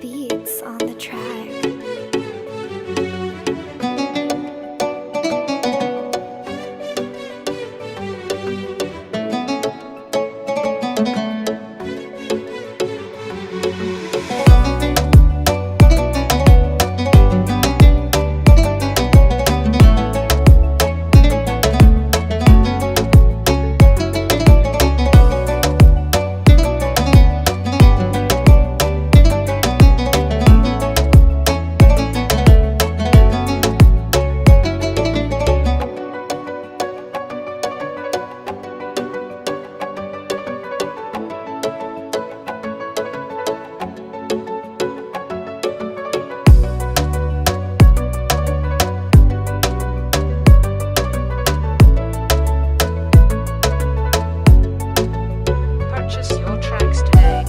beats on the track. Purchase your tracks today.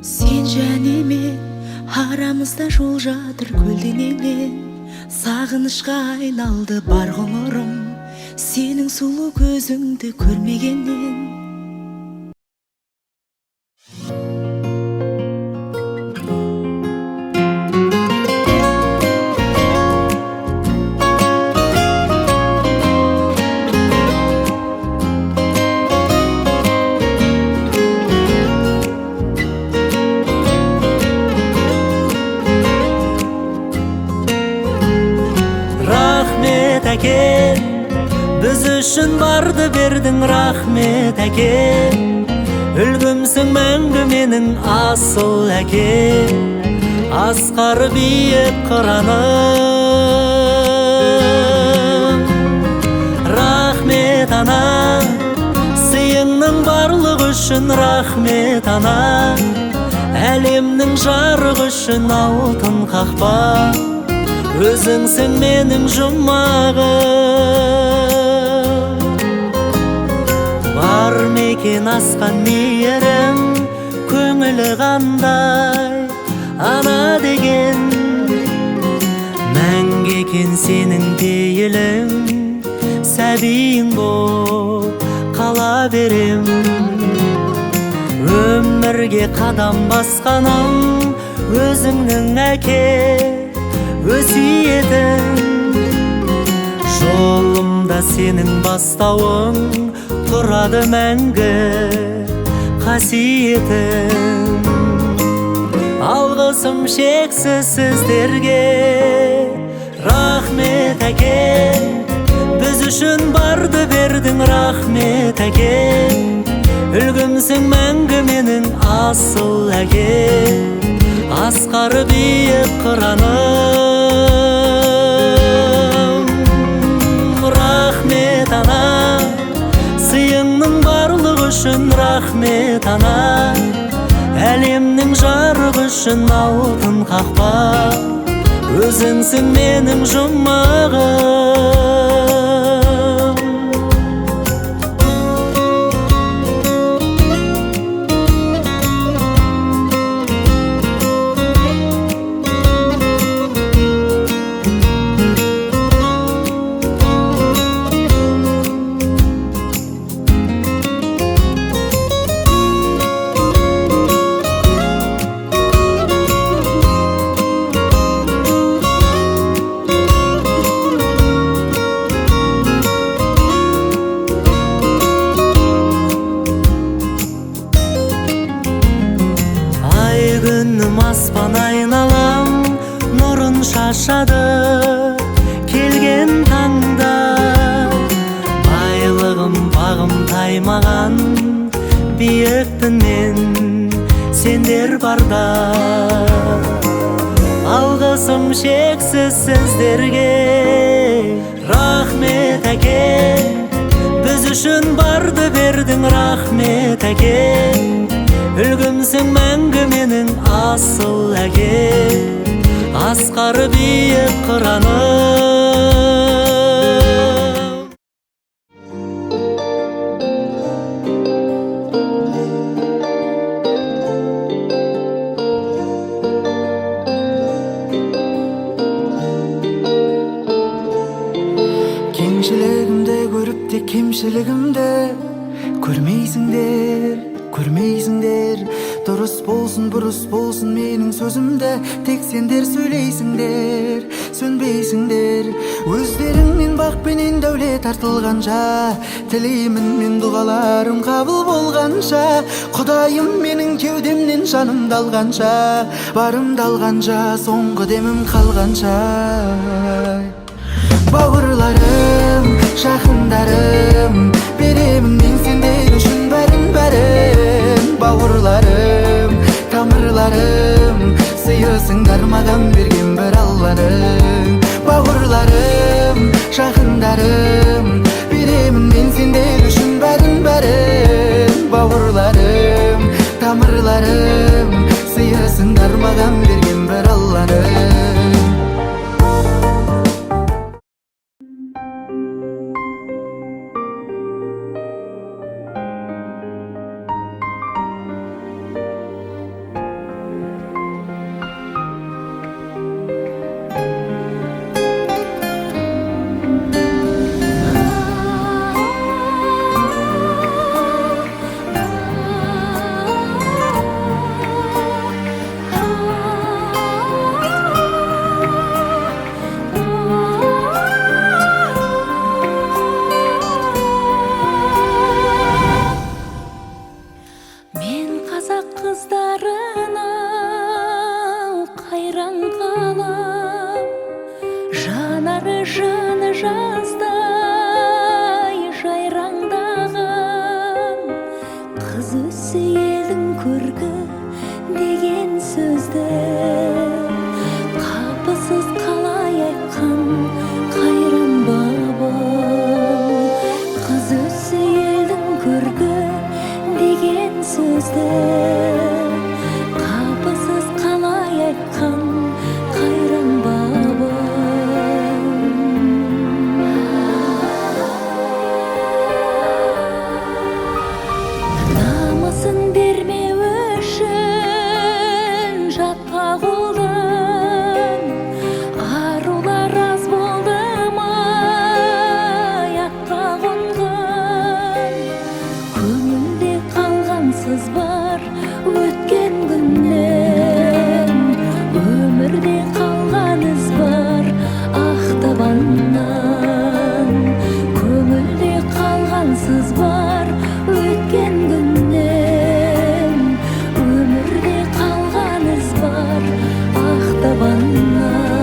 Сен және мен арамызда жол жатыр көлденеңнен, сағынышқа айналды бар ғұмырым сенің сұлу көзіңді көрмегеннен. Рахмет әке, біз үшін барды бердің. Рахмет әке, үлгімсің мәңгі менің асыл әке, асқар биік қыраным. Рахмет ана, сыйыңның барлық үшін. Рахмет ана, әлемнің жарық үшін алтын қақпа, өзіңсің менің жұмағым. Бар мекен асқан мейірім, көңілі қандай ана деген. Мәңгі екен сенің пейілің, сәбиің боп қала берем. Өмірге қадам басқаным, өзіңнің әке өсиетің. Жолымда сенің бастауың, тұрады мәңгі қасиетің. Алғысым шексіз сіздерге. Рахмет әке, біз үшін барды бердің. Рахмет әке, үлгімсің мәңгі менің асыл әке, асқар биік қыраным. Рахмет ана, сыйыңның барлық үшін. Рахмет ана, әлемнің жарық үшін алтын қақпа, өзіңсің менің жұмағым. Күнім аспан айналам, нұрын шашады келген таңда. Байлығым бағым таймаған, биіктің мен сендер барда. Алғысым шексіз сіздерге. Рахмет әке, біз үшін барды бердің. Рахмет әке, өзің мәңгі менің асыл әкем, асқар биік қыраным. Кеңшілігімді көріп те кемшілігімді көрмейсіңдер. Дұрыс болсын бұрыс болсын менің сөзімді тек сендер сөйлейсіңдер, сөнбейсіңдер. Өздеріңнен бақ пенен дәулет артылғанша, тілеймін мен дұғаларым қабыл болғанша. Құдайым менің кеудемнен жанымды алғанша, барымды алғанша, соңғы демім қалғанша. Бауырларым, жақындарым, беремін мен сендер үшін бәрін. Бауырларым, тамырларым, сыйысыңдар маған берген бір Алланың. Бауырларым, жақындарым, беремін мен сендер үшін бәрін. Бауырларым, тамырларым, сыйысыңдар маған берген бір Алланың. Қыздарына қайран қалам, жанары жаны жаздай жайраңдаған. Қыз өссе елдің көркі деген сөзді қапысыз қалай айтқан қайран бабам. Қыз өссе елдің көркі деген сөзді қапысыз қалай айтқан қайран бабам. Намысын бермеу үшін жатқа қолдан арулар аз болды ма аяққа қонған. Көңілде қалған сыз бар өткен күннен, өмірде қалған із бар ақтабаннан. Көңілде қалған сыз бар өткен күннен, өмірде қалған із бар ақтабаннан.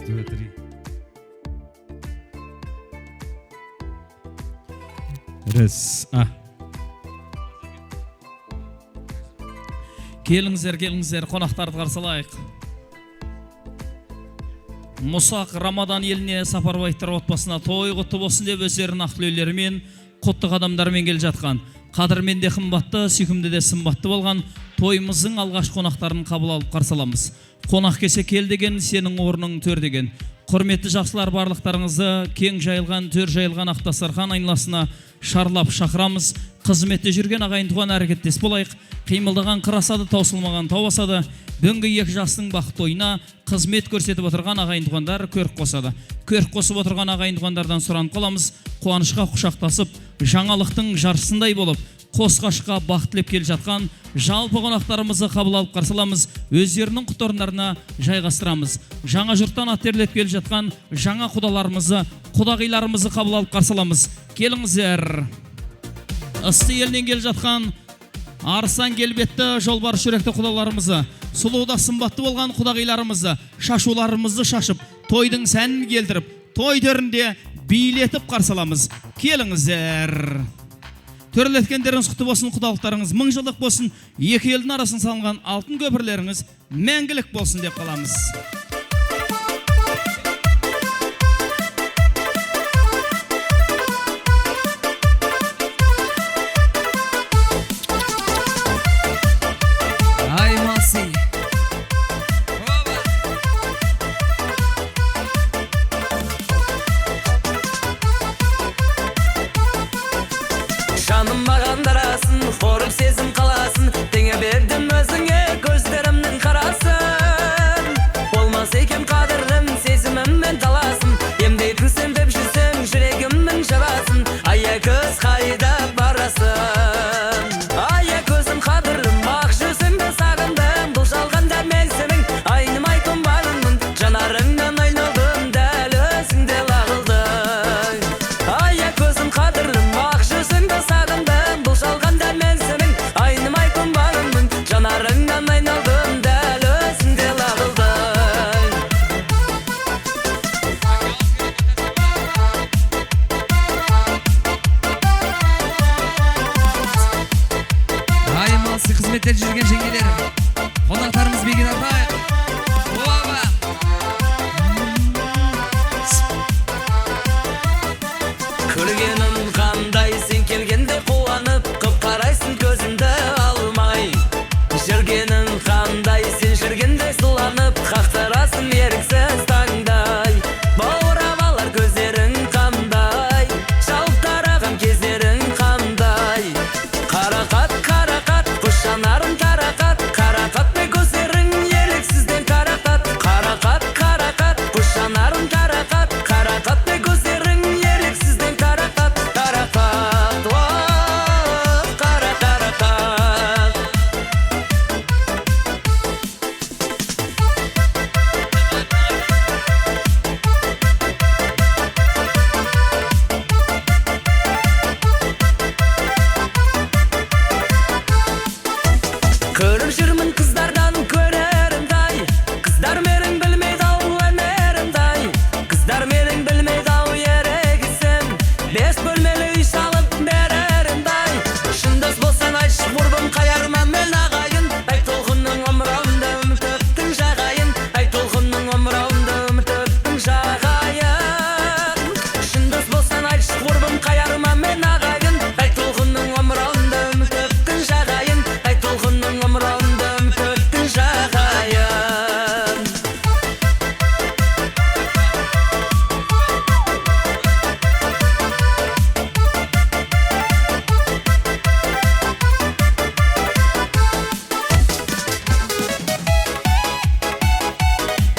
2, 3. Раз. Келіңіздер, қонақтарды қарсы алайық. Мұсақ Рамадан еліне Сапарбаевтар отбасына той құтты болсын деп өздерінің ақ тілеулерімен, құтты қадамдармен келе жатқан, қадірмен де қымбатты, сүйкімді де сымбатты болған тойымыздың алғаш қонақтарын қабыл алып қарсы аламыз. Қонақ кесе кел деген, сенің орның төр деген. Құрметті жақсылар, барлықтарыңызды кең жайылған, төр жайылған ақ дастархан айналасына шарлап шақырамыз. Қызметте жүрген ағайын туған әрекеттес болайық. Қимылдаған қырасады, таусылмаған тау асады. Бүгінгі екі жастың бақытты ойына қызмет көрсетіп отырған ағайын туғандар көрік қосады. Көрік қосып отырған ағайын туғандардан сұранып қаламыз. Қуанышқа құшақтасып, жаңалықтың жаршысындай болып, қос ғашыққа бақыт тілеп келе жатқан жалпы қонақтарымызды қабыл алып қарсы аламыз. Өздерінің құтты орындарына жайғастырамыз. Жаңа жұрттан ат терлеп келе жатқан жаңа құдаларымызды, құдағиларымызды қабыл алып қарсы аламыз. Келіңіздер. Ысты елінен келе жатқан арыстан келбетті жолбарыс жүректі құдаларымызды, сұлуда сымбатты болған құдағиларымызды, шашуларымызды шашып, тойдың сәнін келтіріп, той төрінде билетіп қарсы аламыз. Келіңіздер. Төрлеткендеріңіз құтты болсын, құдалықтарыңыз мың жылдық болсын, екі елдің арасын салынған алтын көпірлеріңіз мәңгілік болсын деп қаламыз. Жаным маған дарасын, қорып сезім қаласын, теңе бердім өзіңе көздерімнің қарасын. Болмас екен қадірлім, сезіміммен таласын, емдейтін сен беп жүрсем, жүрегімнің жарасын. Ая көз қайда барасың? Ая көзім қадірлім, ақ жүзіңді сағындым, бұл жалғанда мен сенің айнымай тұнбарымын, жанарыңнан айналдым, дәл өзіңде лағылдың. Ая көзім қадірлім, ақ жүзіңді сағындым, бұл жалғанда мен сенің айнымай тұнбарымын, жанарыңнан айналдым, дәл өзіңде лағылдың. Аймалсы қызметтер жүрген жеңгелер, қонақтарымыз беген артайық. Көргенім қандай, сен келгенде қуанып, қып қарайсың көзімді алмай. Жүргенім қандай, сен жүргенде сыланып, қақтырасың еріксіз таңдай. Баурап алар көздерің қандай, жалып тараған кездерің қандай. Қарақат, қарақат, құш жанарың қарақат, қарақат пе көздерің еріксізден қарақат. Қарақат, қарақат, құш жанарың қарақат, қарақат пе көздерің еріксізден қарақат. Қарақат, қара қарақат. Көріп жүрмін қыздардан көрерімдай, қыздар менің білмейді ау өнерімдай. Қыздар менің білмейді ау ерегісін, бес бөлмелі үй салып берерімдай. Шындас болсан айтшы құрбым қайарман мен ағайын, ай толқынның омырауында үмітіптің жағайын, ай толқынның омырауында үмітіптің жағайын. Шындас болсан айтшы құрбым қайарман мен ағайын, ай толқынның омырауында үмітіптің жағайын, ай толқынның омырауында үмітіптің жағайын.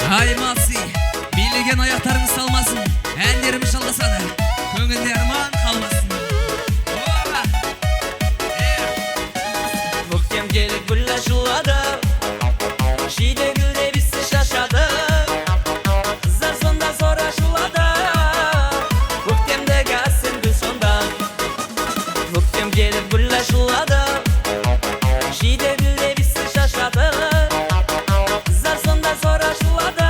Аймалсы, билеген аяқтарыңыз салмасын, әндеріміз жалғасады, көңілде арман қалмасын. Көктем келіп гүл ашылады, шиде гүлде бісі шашады, қыздар сонда зор ашылады, көктемдегі әсем гүл сонда. Көктем келіп гүл ашылады, шиде гүлде бісі шашады, қыздар сонда зор ашылады,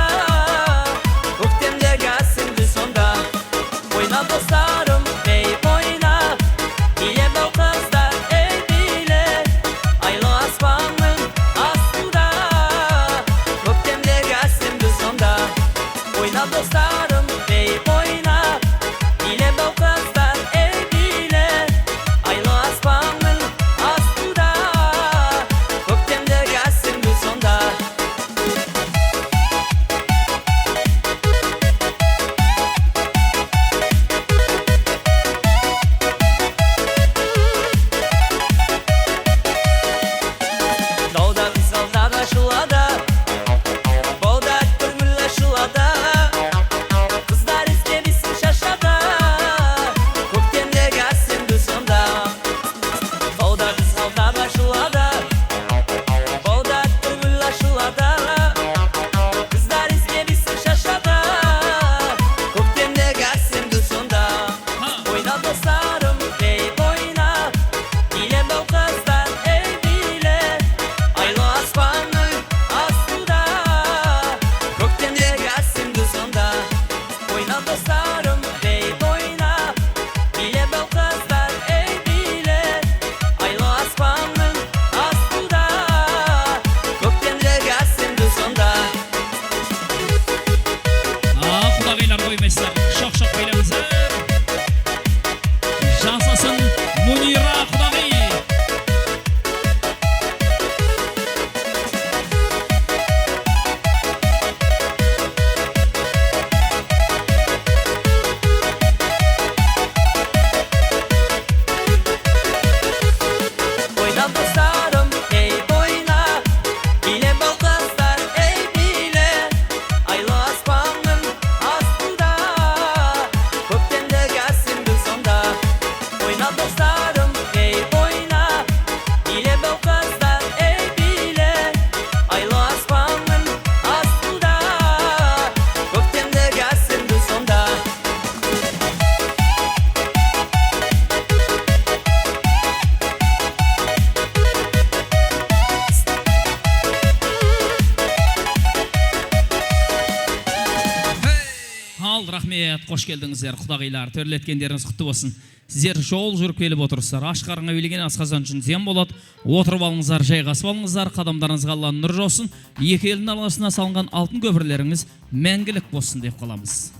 Рахмет, қош келдіңіздер, құдағилар, төрлеткендеріңіз құтты болсын. Сіздер жол жүріп келіп отырсыздар. Аш қарынға билеген асқазан үшін зиян болады. Отырып алыңыздар, жайғасып алыңыздар, қадамдарыңызға Алланың нұры жаусын. Екі елдің арасына салынған алтын көпірлеріңіз мәңгілік болсын деп қаламыз.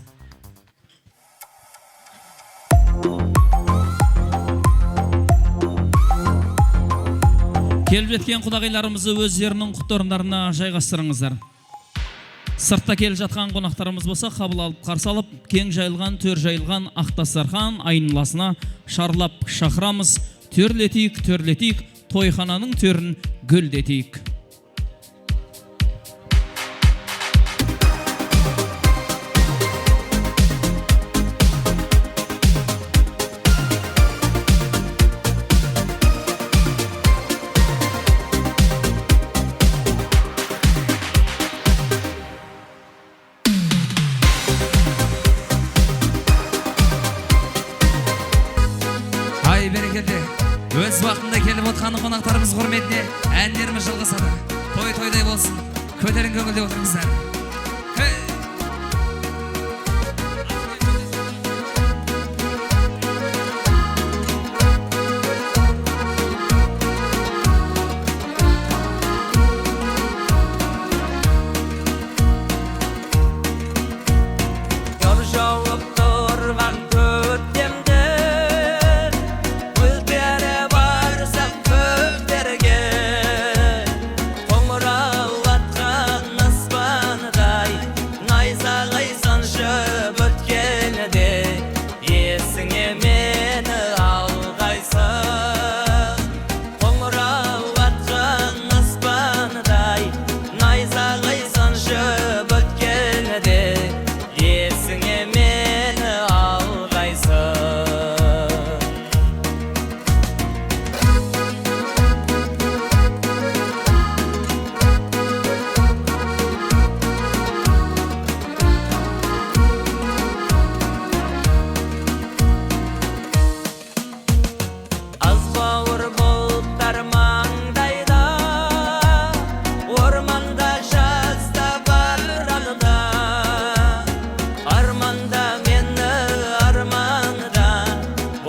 Келіп жеткен құдағиларымызды өздерінің құтты орындарына жайғастырыңыздар. Сыртта келіп жатқан қонақтарымыз болса, қабыл алып, қарсы алып, кең жайылған, төр жайылған ақ дастархан айналасына шарлап шақырамыз. Төрлетейік, төрлетейік, тойхананың төрін гүлдетейік. Ай берекелді. Өз уақытында келіп отқан қонақтарымыз құрметіне әндеріміз жалғасады. Той-тойдай болсын. Көтерін көңілде отырыңыздар. Yol жауып тұрған көктемден Өздері барсам көктерге Қоңырау атқан аспандай Найза қайсаншы өткенде Есіңе мені алғайсың Қоңырау атқан аспандай Найза қайсаншы өткенде Есіңе мені алғайсың Az бауыр бұлттар маңдайда Орманда жазда бар аралда Арманда мені арманда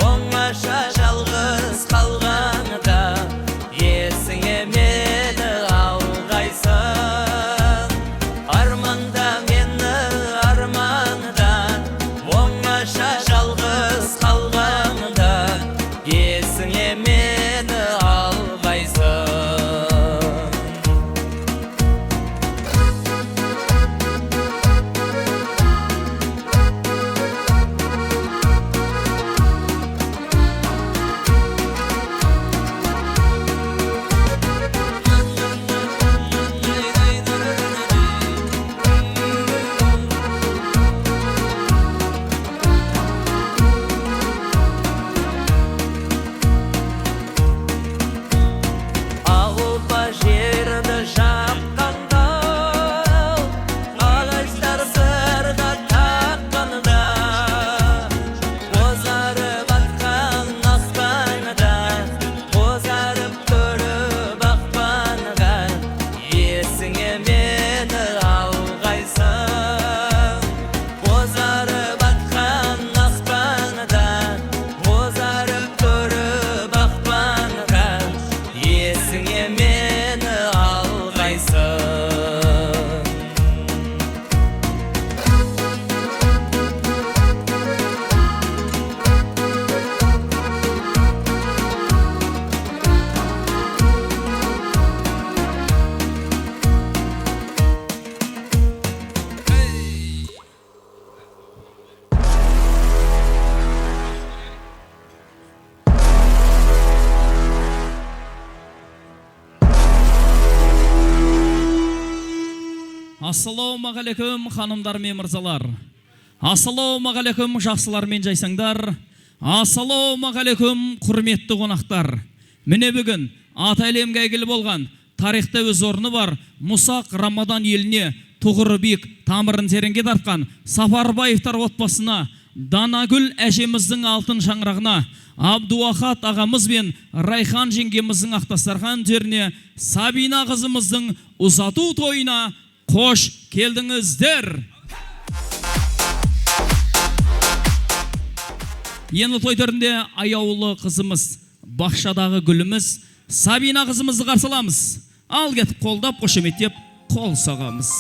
Оңаша жалғыз қалғанда Есіңе мені алғайсың Арманда мені арманда Оңаша жалғыз қалғанда Есіңе мені алғайсың Ауылда жерді жапқанда Ағаштар сырға таққанда Бозарып атқан аспанда Бозарып көріп ақпанға Есіңе мені алғайсың Бозарып атқан аспанда Бозарып көріп ақпанға Есіңе мені алғайсың Ассалаумағалейкум ханымдар мен мырзалар. Ассалаумағалейкум жақсылар мен жайсаңдар. Ассалаумағалейкум құрметті қонақтар. Міне бүгін ата әлемге әйгілі болған тарихта өз орны бар Мұсақ Рамадан еліне тұғыры биік тамырын тереңге тартқан Сапарбаевтар отбасына, Данагүл әжеміздің алтын шаңырағына, Абдуахат ағамыз бен Райхан жеңгеміздің ақтастархан төріне, Сабина қызымыздың ұзату тойына қош келдіңіздер. Енді той төрінде аяулы қызымыз, бақшадағы гүліміз Сабина қызымызды қарсы аламыз. Ал кетіп қолдап, қошеметтеп, қол соғамыз.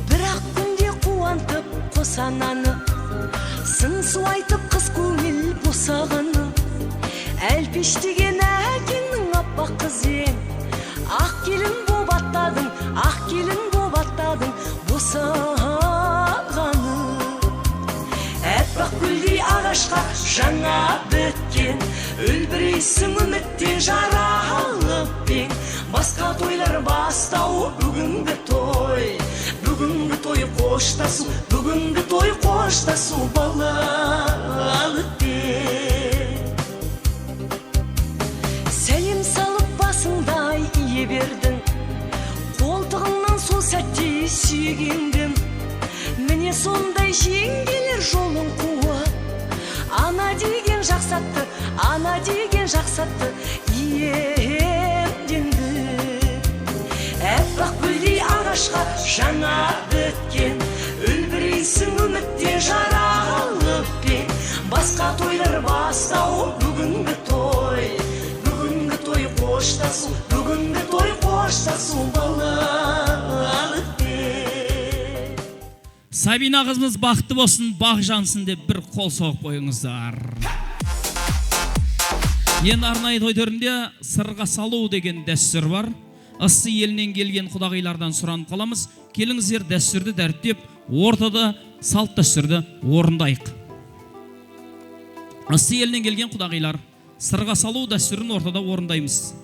Бірақ күнде қуантып қосананы, сын су айтып қыз көңіл босағаны, әлпештеген әкеңнің аппақ қызен, ақ келін боп аттадың, ақ келін боп аттадың босағаны. Әппақ гүлдей ағашқа жаңа біткен, үлбірейсің үміттен жаралып пең. Басқа тойлар бастау бүгінгі той, бүгінгі той қоштасу, бүгінгі той қоштасу балалық пен. Сәлем салып басыңдай ие бердің, қолтығыңнан сол сәтте сүйгендім. Міне сондай жеңгелер жолын қуып, ана деген жақсатты, ана деген жақсатты иемденді. Әппақ гүлдей ағашқа жаңа біткен, үлбірейсің үміттен жаралып пен. Басқа тойлар бастау бүгінгі той, бүгінгі той қоштасу, бүгінгі той қоштасу балалық пен. Сабина қызымыз бақытты болсын, бақ жансын деп бір қол соғып қойыңыздар. Енді арнайы той төрінде сырға салу деген дәстүр бар. Ыссы елінен келген құдағилардан сұранып қаламыз. Келіңіздер дәстүрді дәріптеп, ортада салт дәстүрді орындайық. Ыссы елінен келген құдағилар, сырға салу дәстүрін ортада орындаймыз.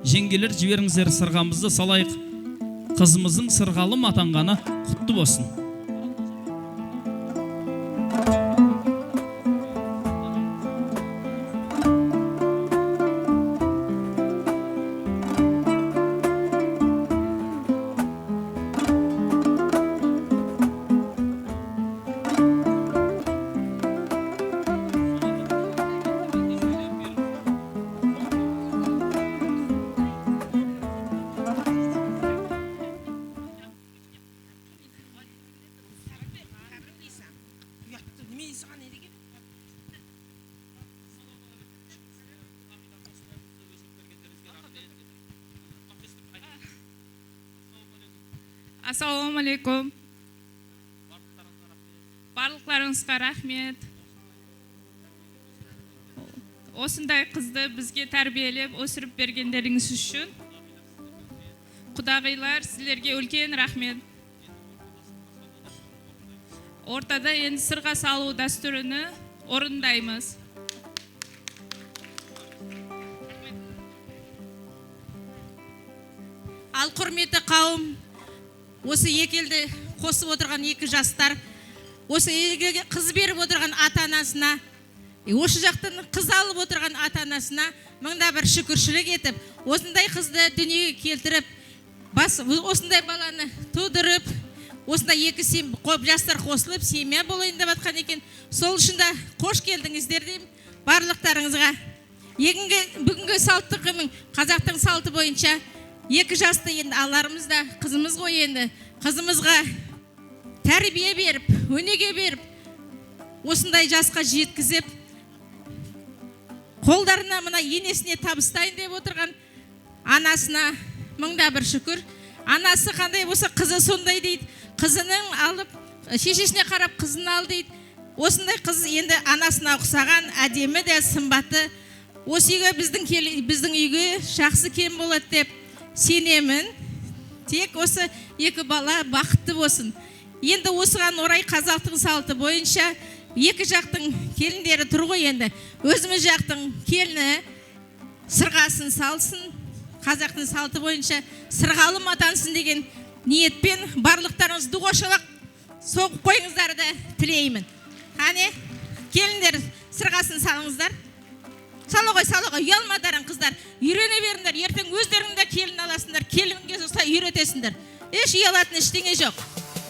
Жеңгелер, жіберіңіздер, сырғамызды салайық. Қызымыздың сырғалым атанғаны құтты болсын. Ассалаумалейкум. Барлықтарыңызға рахмет. Осындай қызды бізге тәрбиелеп, өсіріп бергендеріңіз үшін құдағилар, сіздерге үлкен рахмет. Ортада енді сырға салу дәстүріні орындаймыз. Ал құрметті қауым, осы екі елді қосып отырған екі жастар, осы елге қыз беріп отырған ата-анасына, осы жақтан қыз алып отырған ата-анасына мыңда бір шүкіршілік етіп, осындай қызды дүниеге келтіріп, осындай баланы тудырып, осындай екі жастар қосылып, семья болайын деп жатқан екен. Сол үшін де қош келдіңіздер деймін барлықтарыңызға. Бүгінгі салттық қазақтың салты бойынша екі жасты енді аларымыз да қызымыз ғой, енді қызымызға тәрбие беріп, өнеге беріп, осындай жасқа жеткізіп, қолдарына мына енесіне табыстайын деп отырған анасына мыңда бір шүкір. Анасы қандай болса қызы сондай дейді. Қызының алып, шешесіне қарап қызын ал дейді. Осындай қыз енді анасына ұқсаған, әдемі де сымбаты. Осы үйге біздің үйге жақсы кем болады деп сенемін. Тек осы екі бала бақытты болсын. Енді осыған орай қазақтың салты бойынша екі жақтың келіндері тұр ғой, енді өзіміз жақтың келіні сырғасын салсын, қазақтың салты бойынша сырғалым атансын деген ниетпен барлықтарыңыз дуғашалақ соғып қойыңыздарды тілеймін. Қане, келіндер сырғасын салыңыздар. сала ғой, ұялмадарың қыздар. Үйрене беріңдер, ертең өздерің де келін аласыңдар, келінге соса үйретесіңдер. Еш ұялатын ештеңе жоқ.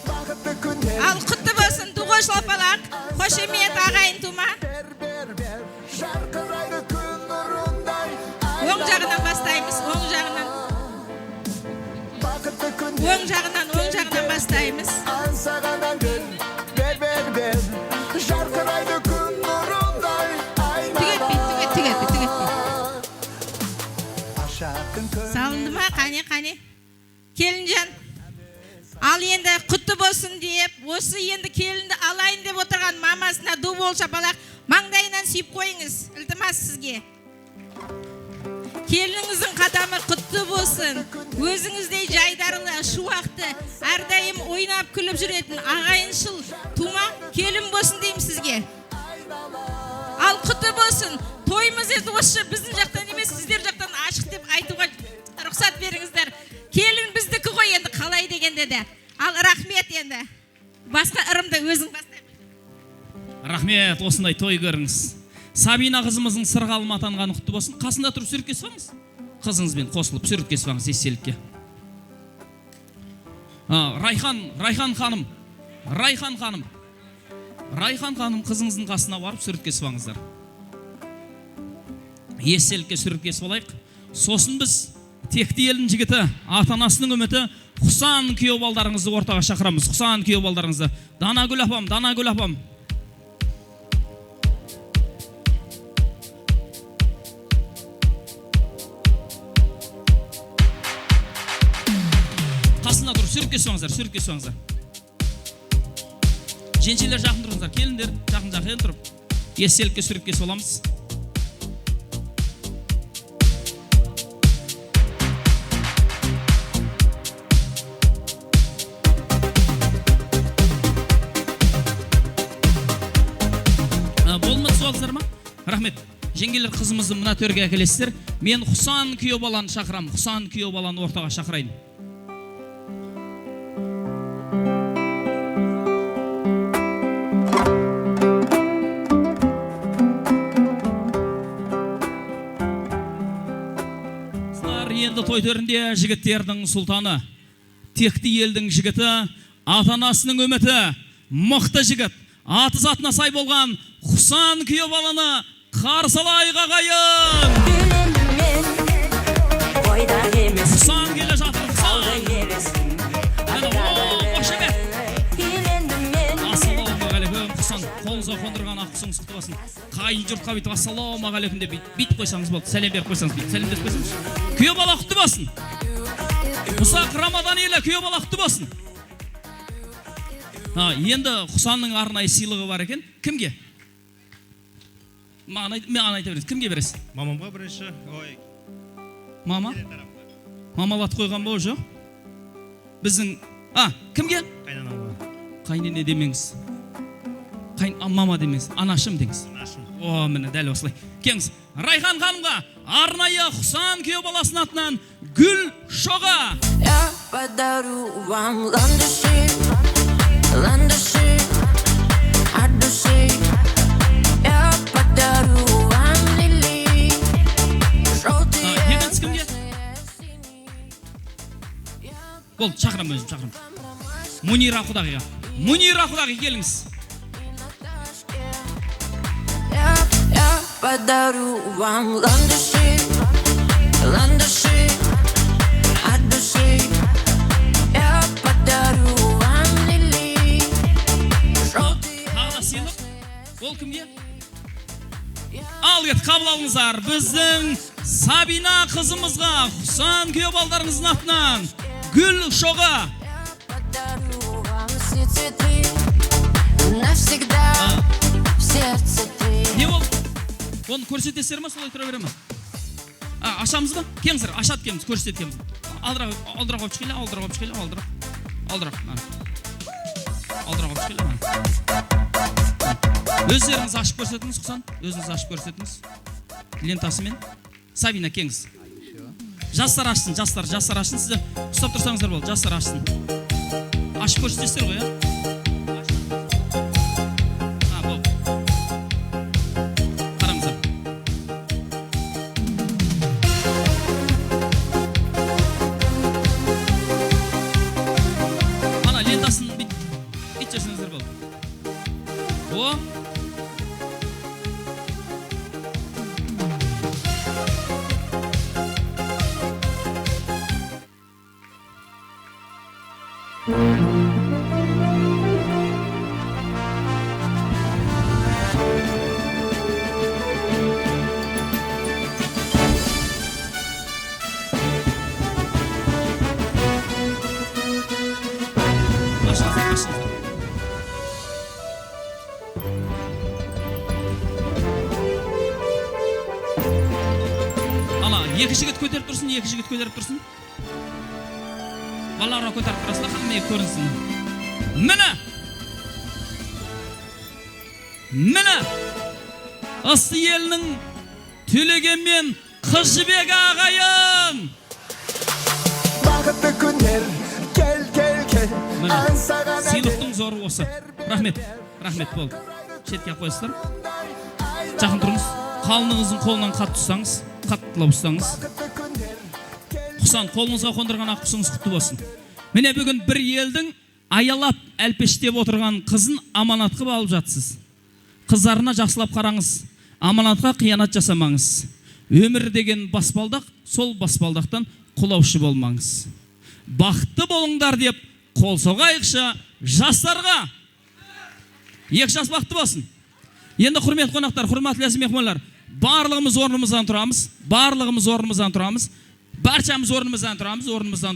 Ал құтты болсын, Дуғош Лапалақ, қошемет ағайын тума. Оң жағынан бастаймыз, оң жағынан бастаймыз. Түгетпей. Салынды ма? Қане. Келінжан. Ал енді құтты болсын деп, осы енді келінді алайын деп отырған мамасына Дуғош Лапалақ маңдайынан сүйіп қойыңыз. Ілтимас сізге. Келініңіздің қадамы құтты болсын. Өзіңіздей жайдарлы, шуақты, әрдайым ойнап күліп жүретін ағайыншыл тума келін болсын деймін сізге. Ал құтты болсын. Тойымыз еді осы біздің жақтан емес, сіздер жақтан ашық деп айтуға рұқсат беріңіздер. Келін біздікі ғой енді қалай дегенде де. Ал рахмет енді. Басқа ырымды өзің бастай. Рахмет, осындай той көріңіз. Сабина қызымыздың сырғалым атанғаны құтты болсын. Қасында тұрып суреткесіп алыңыз. Қызыңызбен қосылып суреткесіп алыңыз естелікке. Райхан ханым қызыңыздың қасына барып суреткесіп алыңыздар. Естелікке суреткесіп алайық. Сосын біз текті елдің жігіті, ата-анасының үміті Құсан күйеу балдарыңызды ортаға шақырамыз. Құсан күйеу балдарыңызды. Данагүл апам. Қасына тұрып суреткесіп алыңыздар. Женшелер жақын тұрыңыздар, келіндер жақын тұрып. Естелікке суреткесіп аламыз. Болмады суалсыздар ма? Рахмет. Жеңгелер қызымызды мына төрге әкелесіздер. Мен Құсан күйеу баланы шақырам. Құсан күйеу баланы ортаға шақырайын. Енді той төрінде жігіттердің сұлтаны, текті елдің жігіті, ата-анасының үміті, мықты жігіт, аты затына сай болған Құсан күйеу баланы қарсы алайық ағайын. Құсан келе жатыр, Құсан. Ассалаумағалейкум, Құсан. Қолыңызға қондырған ақ құсыңыз құтты болсын. Қайын жұртқа бүйтіп ассалаумағалейкум деп бүйтіп қойсаңыз болды. Сәлем беріп қойсаңыз бүйтіп. Сәлем беріп қойсаңыз. Күйеу бала құтты болсын. Мұсақ Рамадан елі күйеу бала құтты болсын. Енді Құсанның арнайы сыйлығы бар екен. Кімге? Мен айта бересіз. Кімге бересіз? Мамамға бірінші. Мама? Мамалат қойған бұл жоқ? Біздің... Кімге? Қайнанамға. Қайнене демеңіз. Мама демеңіз. Анашым деңіз. Міне дәл осылай. Кеңіз. Райхан ханымға арнайы Құсан күйеу баласының атынан гүл шоға. Я подарю вам ландыши от души. Я подарю вам лили желтые. Екінші кімге? Болды, шақырам өзім. Мунира құдағи келіңіз. Я подарю вам ландыши от души. Я подарю вам лили желтые. Тағы да сыйлық. Ол кімге? Ал кет, қабыл алыңыздар. Біздің Сабина қызымызға Құсан күйеу балдарыңыздың атынан гүл шоға. Подарю вам все цветы навсегда в сердце ты. Не болды? Оны көрсетесіздер ма, солай тұра бере ма? Ашамыз ба? Кеңіздер, ашат кеміз, көрсетеміз. Алдырақ қойып шықайлы, Өздеріңіз ашып көрсетіңіз, Құсан. Өзіңіз ашып көрсетіңіз. Лентасымен. Сабина, кеңіз. Жастар ашсын. Сіздер ұстап тұрсаңыздар болды. Жастар ашсын. Ашып көрсетесіздер ғой, чечсеңиздер болот. О. Екі жігіт көтеріп тұрсын. Балаларға көтеріп тұрасыздар, қандай көрінсін. Міне! Ысты елінің Төлеген мен Қыз-жібек ағайын! Бақытты күндер, кел. Сыйлықтың зоры осы. Рахмет бол. Шетке қойсыздар. Жақын тұрыңыз. Қалыңызың қолынан қатты ұстаңыз. Қаттылап ұстаңыз. Құсан, қолыңызға қондырған ақ құсыңыз құтты болсын. Міне бүгін бір елдің аялап әлпештеп отырған қызын аманатқа алып жатсыз. Қыздарына жақсылап қараңыз. Аманатқа қиянат жасамаңыз. Өмір деген баспалдақ, сол баспалдақтан құлаушы болмаңыз. Бақытты болыңдар деп қол соғайықшы жастарға. Екі жас бақытты болсын. Енді құрмет қонақтар, құрметті ләзім мehmonlar, барлығымыз орнымыздан тұрамыз. Баршамыз орнымыздан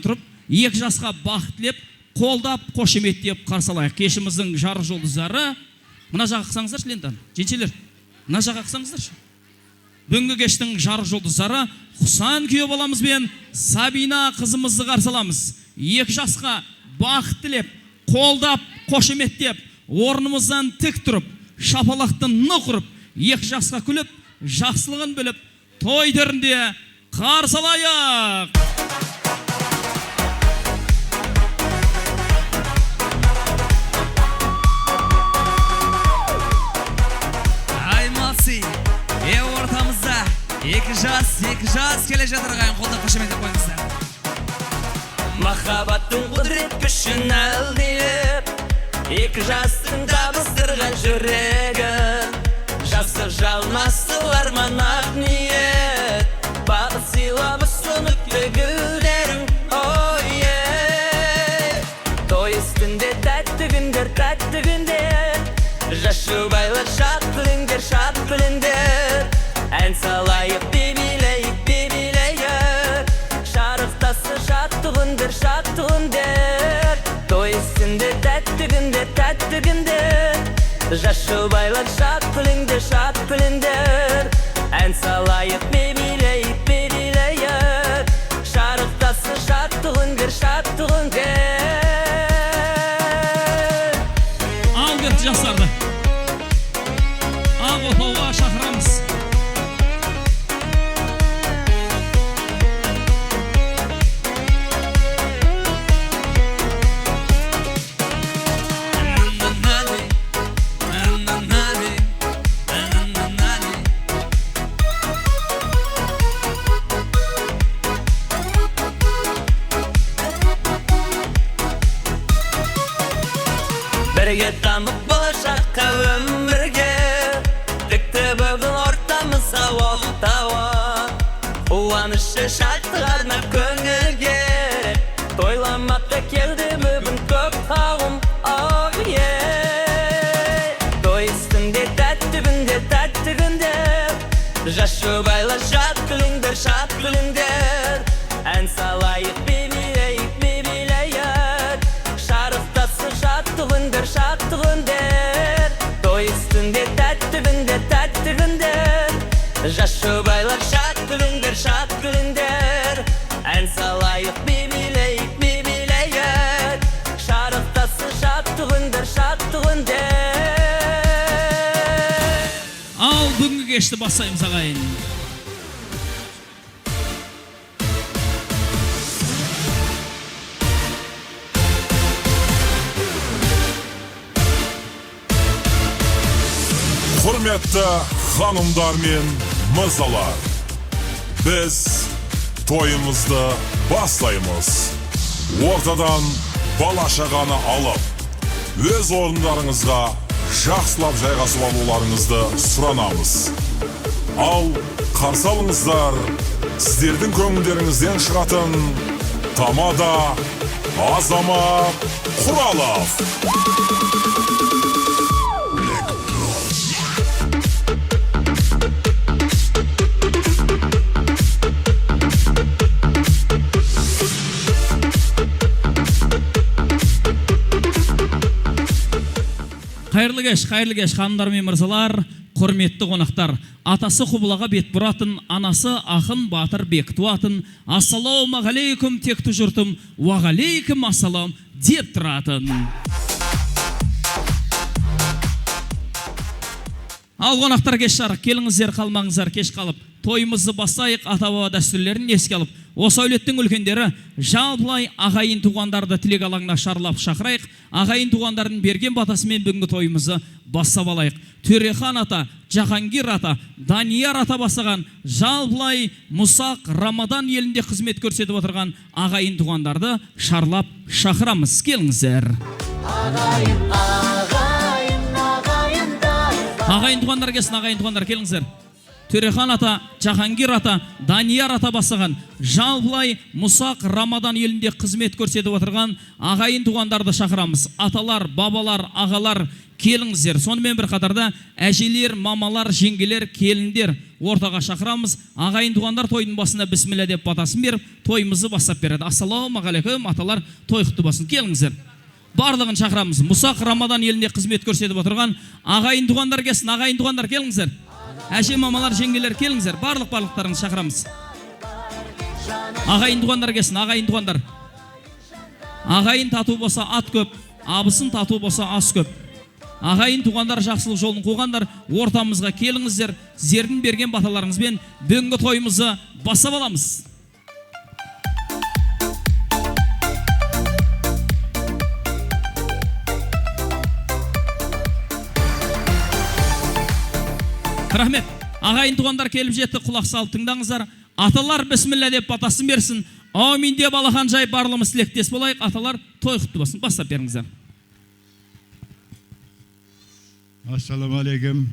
тұрып, екі жасқа бақыт тілеп, қолдап, қошеметтеп қарсы алайық. Кешіміздің жарық жұлдыздары. Мына жаққа қысаңыздаршы, Лендан. Женшелер, мына жаққа қысаңыздаршы. Бүгінгі кештің жарық жұлдыздары Құсан күйеу баламыз бен Сабина қызымызды қарсы аламыз. Екі жасқа бақыт тілеп, қолдап, қошеметтеп, орнымыздан тік тұрып, шапалақты нұқырып, екі жасқа күліп, жақсылығын біліп, той төрінде қарсы алайық. Молодцы! Ортамызда екі жас келе жатыр ағайын, қолдап қошеметтеп қойыңыздар. Махаббаттың құдірет күшін әлдеп, екі жастың табыстырған жүрегін, жақсы жалмасыл арман ақ ниет, бақыт сыйламыз үмітті гүлдерің. Той үстінде тәтті күндер, жас жұбайлар шат күліңдер, ән салайық бебелейік, шарықтасы шатты күндер. Той үстінде тәтті күндер, жас жұбайлар шат күліңдер, ән салайық бебелейік, шарықтасы шатты күндер. Ал кетті жастарды. Ал отауға шақырамыз. Бірге дамып болашаққа өмірге, тікті бүгін ортамызға оқтауы, қуанышы шаттық арнап көңілге, тойламаққа келді бүгін көп қауым. Той үстінде тәтті күндер, жас жұбайлар шат күліңдер, ән салайық бебелейік, шарықтасы шатты күндер. Той үстінде тәтті күндер, жас жұбайлар шат күліңдер, ән салайық бебелейік, шарықтасы шатты күндер. Ал бүгінгі кешті бастаймыз ағайын. Құрметті ханымдар мен мырзалар, біз тойымызды бастаймыз. Ортадан бала-шағаны алып, өз орындарыңызға жақсылап жайғасып алуларыңызды сұранамыз. Ал қарсы алыңыздар сіздердің көңілдеріңізден шығатын тамада Азамат Құралов. Қайырлы кеш, ханымдар мен мырзалар, құрметті қонақтар. Атасы құбылаға бет бұратын, анасы ақын батыр бек туатын. Ассалаумағалейкум текті жұртым, уағалейкум ассалам деп тұратын. Ал қонақтар кеш жарық, келіңіздер қалмаңыздар кеш қалып. Тойымызды бастайық, ата-баба дәстүрлерін еске алып. Осы әулеттің үлкендері жалпылай ағайын туғандарды тілек алаңына шарлап шақырайық. Ағайын туғандардың берген батасымен бүгінгі тойымызды бастап алайық. Төрехан ата, Жахангир ата, Данияр ата бастаған жалпылай Мұсақ Рамадан елінде қызмет көрсетіп отырған ағайын туғандарды шарлап шақырамыз. Келіңіздер. Ағайын туғандар келсін, ағайын туғандар келіңіздер. Төрехан ата, Жахангир ата, Данияр ата бастаған жалпылай Мұсақ Рамадан елінде қызмет көрсетіп отырған ағайын туғандарды шақырамыз. Аталар, бабалар, ағалар келіңіздер. Сонымен бір қатарда әжелер, мамалар, жеңгелер, келіндер ортаға шақырамыз. Ағайын туғандар тойдың басында бісміллә деп батасын беріп, тойымызды бастап береді. Ассалаумағалейкум, аталар той құтты болсын. Келіңіздер. Барлығын шақырамыз. Мұсақ Рамадан елінде қызмет көрсетіп отырған ағайын туғандар келсін, ағайын туғандар келіңіздер. Әже, мамалар, жеңгелер келіңіздер. Барлықтарыңыз шақырамыз. Ағайын туғандар келсін, ағайын туғандар. Ағайын тату болса ат көп, абысын тату болса ас көп. Ағайын туғандар жақсылық жолын қуғандар, ортамызға келіңіздер. Сіздердің берген баталарыңызбен бүгінгі тойымызды бастап аламыз. Рахмет. Ағайын туғандар келіп жетті, құлақ салып тыңдаңыздар. Аталар бісміллә деп батасын берсін. Амин деп алақан жай барлығымыз тілектес болайық. Аталар той құтты болсын. Бастап беріңіздер. Ассаламалейкум.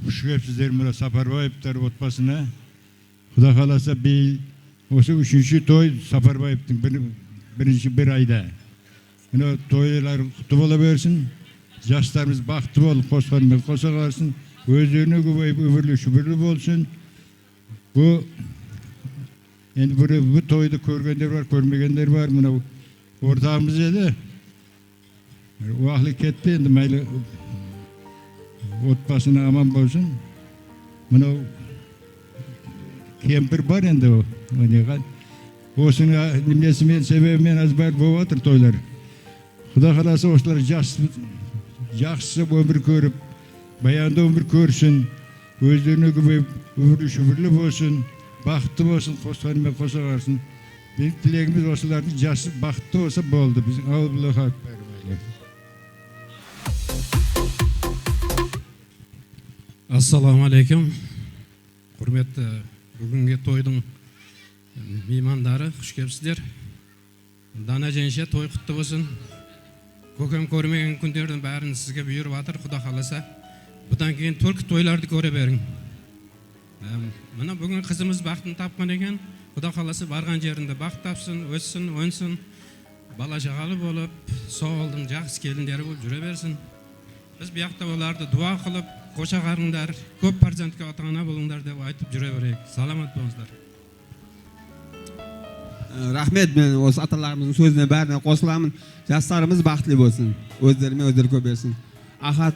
Құш келіпсіздер мына Сапарбаевтар отбасына. Құда қаласа осы үшінші той Сапарбаевтың бірінші бір айда. Мына тойлар құтты бола берсін. Жастарымыз бақытты болып қосқанымен қоса қалсын. Өздеріне көбейіп өмірлі болсын. Енді бұл тойды көргендер бар, көрмегендер бар. Мынау ортамыз еді. Уақылы кетті, енді мәйлі отбасына аман болсын. Мынау кемпір бар енді. Осының немесімен, себебімен аз бар болып отыр тойлар. Құда қаласа осылар жақсы өмір көріп, баянды өмір көрсін, өздеріне көбейіп, өмірлі болсын, бақытты болсын, қосқанымен қоса қарсын. Біздің тілегіміз осылардың жасы бақытты болса болды. Біздің Аллаһу Акбар. Ассаламалейкум. Құрметті бүгінгі тойдың меймандары, құш келіпсіздер. Дана женше той құтты болсын. Көкем көрмеген күндердің бәрін сізге бұйырып атыр, Құда қаласа. Бұдан кейін түркі тойларды көре берің. Мына бүгін қызымыз бақытын тапқан екен. Құда қаласы барған жерінде бақыт тапсын, өссін, өнсін. Бала жағалы болып, соғылдың жақсы келіндері болып жүре берсін. Біз бұяқта оларды дуа қылып, қоша қарыңдар, көп парзентке ата-ана болыңдар деп айтып жүре берейік. Саламат болыңыздар. Рахмет, мен осы аталарымыздың сөзіне бәріне қосыламын. Жастарымыз бақытлы болсын, өздерімен өздері көбейсін. Ахат,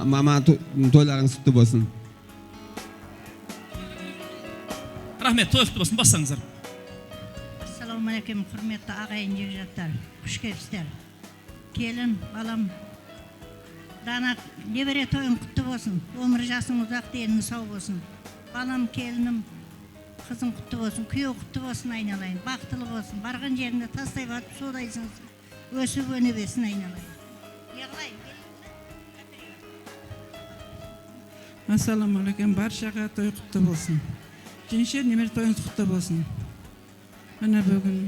мама тойларыңыз құтты болсын. Рахмет, той құтты болсын, бассаңыздар. Ассалаумалейкум, құрметті ағайын жекжаттар, құш келіпсіздер. Келін, балам, Дана, небере тойың құтты болсын, өмір жасың ұзақ, денің сау болсын. Балам, келінім, қызың құтты болсын, күйеу құтты болсын, айналайын, бақыттылы болсын. Барған жерінде тастай батып, содайсыңыз, өсіп өне берсін, айналайын. Ассаламалейкум, баршаға той құтты болсын. Женше немер тойыңыз құтты болсын. Мына бүгін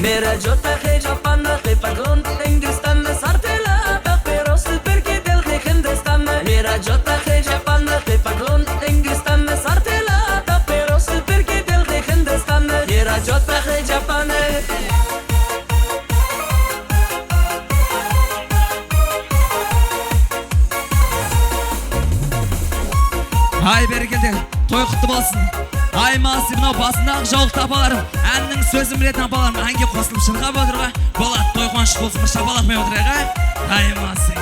Mera jota hijabana Hipagund Hindustana Sartela Paperos perché del Hindustana Mera jota hijabana Hipagund Hindustana Sartela Paperos perché del Hindustana Mera jota hijabana Ай берекелді, той құтты болсын. Ай масы мынау басындағы жауықты апаларым, әннің сөзін білетін апаларым, әнге қосылып шырғап отырға, болады той қуаныш болсын, бір шапалақпен отырайық, ай масы.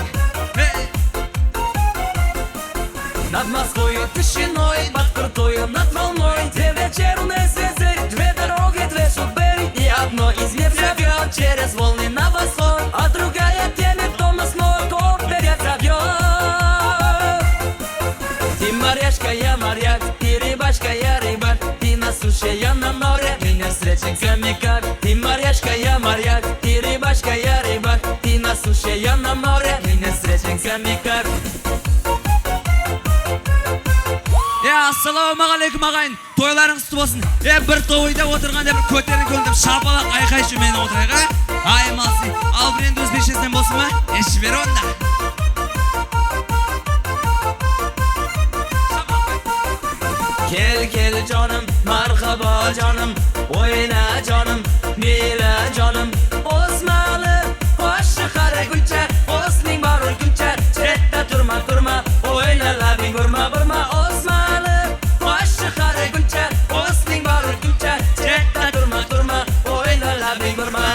Над Москвой тишиной, под крутою над волной Две вечерные звезды, две дороги, две судьбы И одно из них зовет через волны на восход А другая тянет то на снова, то вперед зовет Ты морячка, я моряк, ты рыбачка, я рыбак Ты на суше, я на море, меня встречен камикак Ты морячка, я моряк, ты рыбачка, я рыбак Ты на суше, я на море, меня встречен камикак Ассалаумағалейкум ағайын, тойларыңыз құтты болсын. Бір тойда отырғанда бір көтерін көндіп шапалақ айқайшы мені отырайық. Ай малсы, ал бір енді өз бешесінен болсын ма? Еші бері онда. Gel canım, merhaba canım Oyna canım, mile canım Osmanlı, hoş kara gülçe Osning barul gülçe Çette durma Oyna labin vurma Osmanlı, hoş kara gülçe Osning barul gülçe Çette durma Oyna labin vurma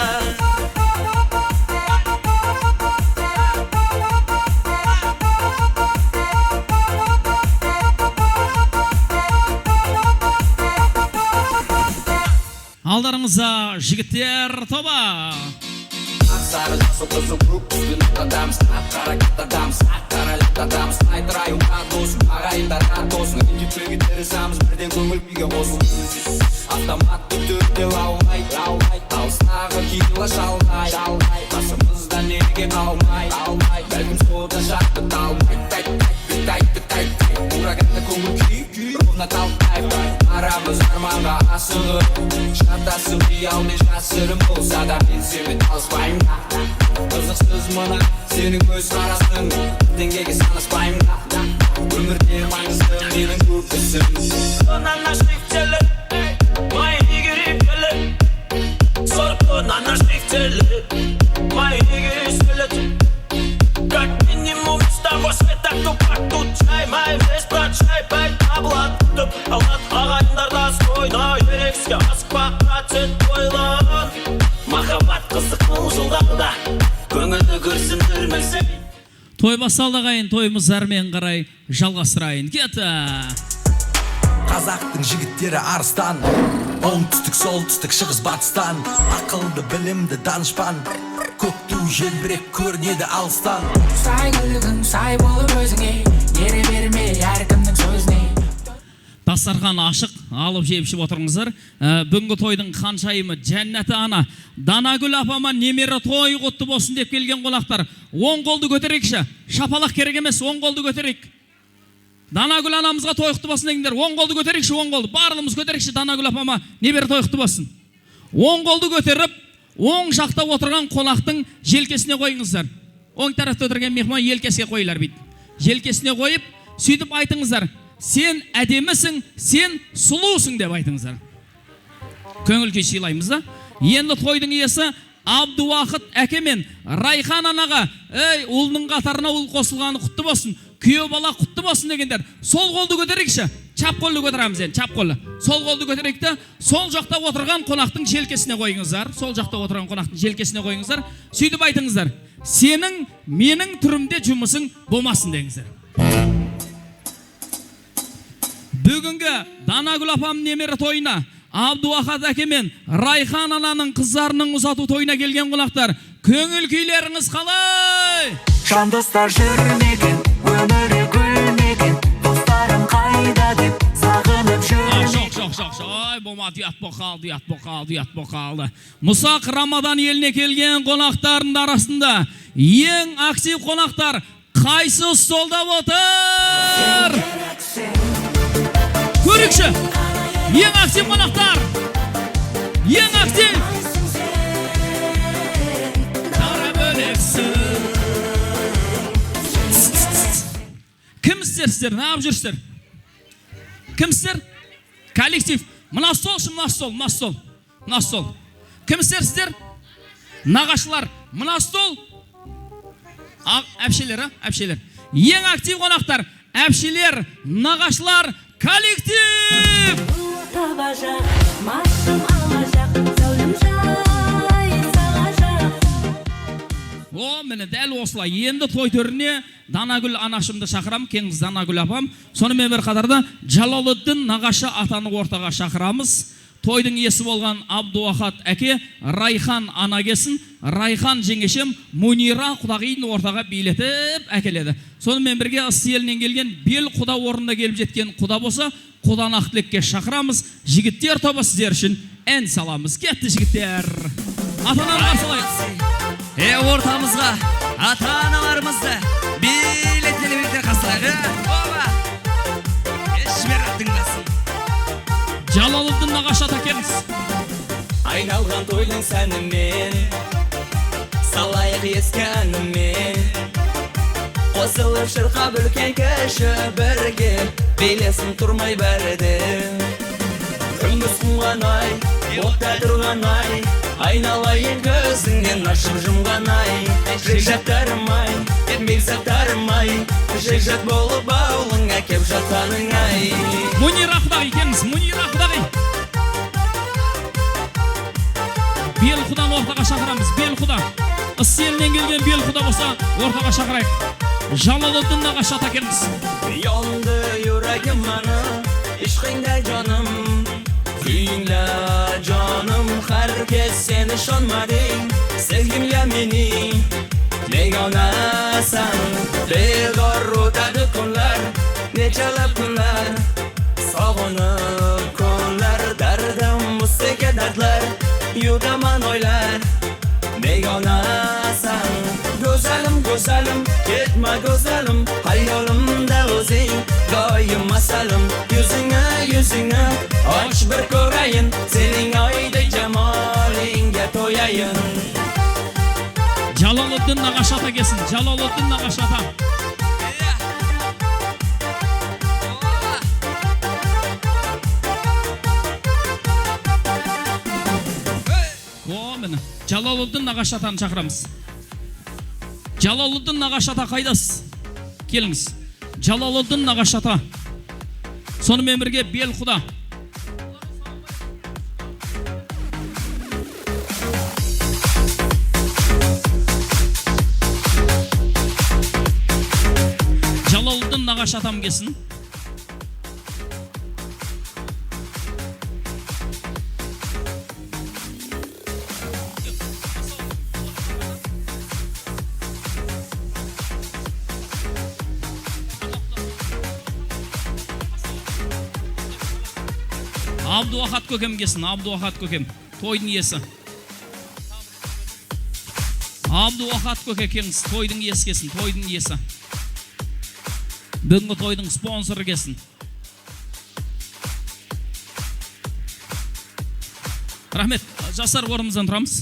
Алдарыңызда жігіттер тоба. Sarı sokusu grup üstünü adamız Akkara git adamız Akkara lit adamız Aytırayım rahat olsun Ağayında rahat olsun İnci gideriz samız Birden көңіл kuyga olsun Автоматты түрде лаулай Алыстағы киыла шалмай Қасымызда неге қалмай Бәлкім сода шақты талмай Ураганда көңіл күй Ровно талқай Арамыз арманға асығып Шатасы қиялмен жасырым болса да Мен сені алыспаймын Қызықсыз мына сенің көз қарасың Деңгеге санаспаймын Өмірде маңызды менің көп ісім На наших телек Мои игры пелек Сорку на наших телек Мои игры селят Как минимум с того света Тупак тут чай Май весь прочай Пәк таблат Алат ағайындарда сойна Ерекске асықпа процент ойлан Махаббат қызықның жылдарда Көңілді көрсіндірмесек Той басталды ағайын, тойымыз әрмен қарай жалғастырайын. Кетті! Қазақтың жігіттері арыстан Оңтүстік, солтүстік, шығыс, батыстан Ақылды, білімді, данышпан Көк ту желбірек көрінеді алыстан Сай күлігің, сай болып өзіңе Ере берме әркімнің сөзіне Дастархан ашық, алып жеп отырыңыздар. Бүгінгі тойдың ханшайымы Жәннәті ана Данагүл апама немері той құтты болсын деп келген қонақтар. Оң қолды көтерейікші. Шапалақ керек емес, оң қолды көтерейік. Данагүл анамызға той құтты болсын дегендер. Оң қолды көтерейікші, оң қолды. Барлығымыз көтерейікші Данагүл апама немері той құтты болсын. Оң қолды көтеріп, оң жақта отырған қонақтың желкесіне қойыңыздар. Оң тарafta отырған мехман елкесіне қойылар бейді. Желкесіне қойып, сөйтіп айтыңыздар. Сен әдемісің, сен сұлусың деп айтыңыздар. Көңіл күй сыйлаймыз да. Енді тойдың иесі Абдуақыт әке мен Райхан анаға, "Ей, ұлының қатарына ұл қосылғаны құтты болсын, күйеу бала құтты болсын" дегендер. Сол қолды көтерейікші. Чап қолды көтереміз енді, чап қолды. Сол қолды көтерейік те, сол жақта отырған қонақтың желкесіне қойыңыздар. Сол жақта отырған қонақтың желкесіне қойыңыздар. Сөйтіп айтыңыздар. "Сенің менің түрімде жұмысың болмасын" деңіздер. Бүгінгі Данагүл апам немері тойына Абдуақат әке мен Райхан ананың қыздарының ұзату тойына келген қонақтар, көңіл күйлеріңіз қалай? Жандостар жүрмеген, өмірі гүлмеген, достарым қайда деп сағынып жүрмеген. Жоқ. Ой, болмады, ұят боқалды. Мұсақ Рамадан еліне келген қонақтардың арасында ең актив қонақтар қайсы столда отыр? Көрікші, ең актив қонақтар, ең актив. берсін. Кімсіздер сіздер, не алып жүрсіздер? Кімсіздер? Коллектив. Мына стол, мына стол. Кімсіздер сіздер? Нағашылар. Мына стол. Әпшелер, әпшелер. Ең актив қонақтар. Әпшелер, нағашылар, коллектив! Міне дәл осылай. Енді той төріне Данагүл анашымды шақырам, кеңіз Данагүл апам. Сонымен бір қатарда Жалалыддин нағашы атаны ортаға шақырамыз. Тойдың иесі болған Абдуахат әке, Райхан ана келсін, Райхан жеңешем Мунира құдағиын ортаға билетіп әкеледі. Сонымен бірге ыс елінен келген бел құда орнына келіп жеткен құда болса, құдан ақтілекке шақырамыз. Жігіттер тобы сіздер үшін ән саламыз. Кетті жігіттер. Атананы қарсылайық. Ортамызға ата-аналарымызды билетелі қастырайық. Ешбер тыңдасын. Жалалыддин нағашы ата келіңіз. Айналған тойдың сәнімен, салайық ескі әнімен. Қосылып шырқа бүлкен кіші бірге, билесін тұрмай бәріде. Күндіз құнған ай, отта тұрған ай, айналайын көзіңнен ашып жұмған ай. Жекжаттарым ай, мекзаттарым ай, жекжат болып бауылыңа кеп жатаның ай. Мунира құдағи келіңіз, Мунира құдағи. Бел құдан ортаға шақырамыз, бел құда. Ыс елінен келген бел құда болса, ортаға шақырайық. Жалалыддин нағашы ата келіңіз. Yondu yüreğim bana, işkinde canım. Kuyunla canım, herkes seni şanmadı. Sevgimle beni, begona sen. Begar ötedi kunlar, neçelep kunlar. Sağınıp kunlar, derdim bu seke dertler. Yutaman oylar, begona sen. Güzelim güzelim, gitme güzelim. Hayalımda özün, doyum masalım. Yüzüne aç bir göreyim. Senin ayda cemalinge toyayım. Жалалыддин нағашы ата келсін, Жалалыддин нағашы ата. Міне, Жалалыддин нағашы атаны шақырамыз. Жалалыддин нағашы ата қайдасыз? Келіңіз. Жалалыддин нағашы ата. Сонымен бірге бел құда. Жалалыддин нағашы атам келсін. Абдуахат көкем келсін, Абдуахат көкем, тойдың иесі. Абдуахат көке келіңіз, тойдың иесі келсін, тойдың иесі. Бүгінгі тойдың спонсоры келсін. Рахмет, жастар орнымыздан тұрамыз.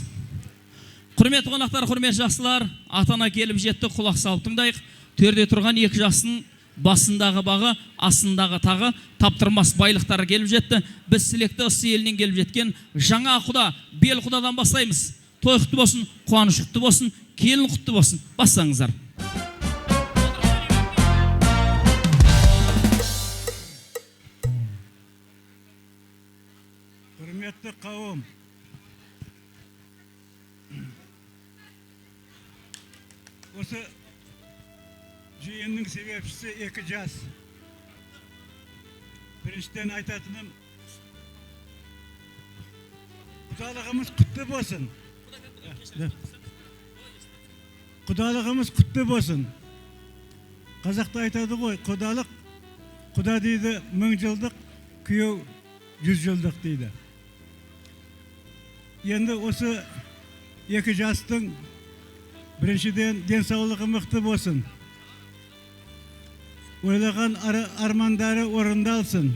Құрметті қонақтар, құрметті жақсылар, атана келіп жетті, құлақ салып тыңдайық. Төрде тұрған екі жақсының басындағы бағы, астындағы тағы, таптырмас байлықтары келіп жетті. Біз сілекті ысы елінен келіп жеткен жаңа құда, бел құдадан бастаймыз. Той құтты болсын, қуаныш құтты болсын, келін құтты болсын. Бассаңыздар. Құрметті қауым, осы жиынның себепшісі екі жас. Біріншіден айтатыным, құдалығымыз құтты болсын. Құдалығымыз құтты болсын. Қазақта айтады ғой, құдалық, құда дейді 1000 жылдық, күйеу 100 жылдық дейді. Енді осы екі жастың біріншіден денсаулығы мықты болсын. Ойлаған армандары орындалсын.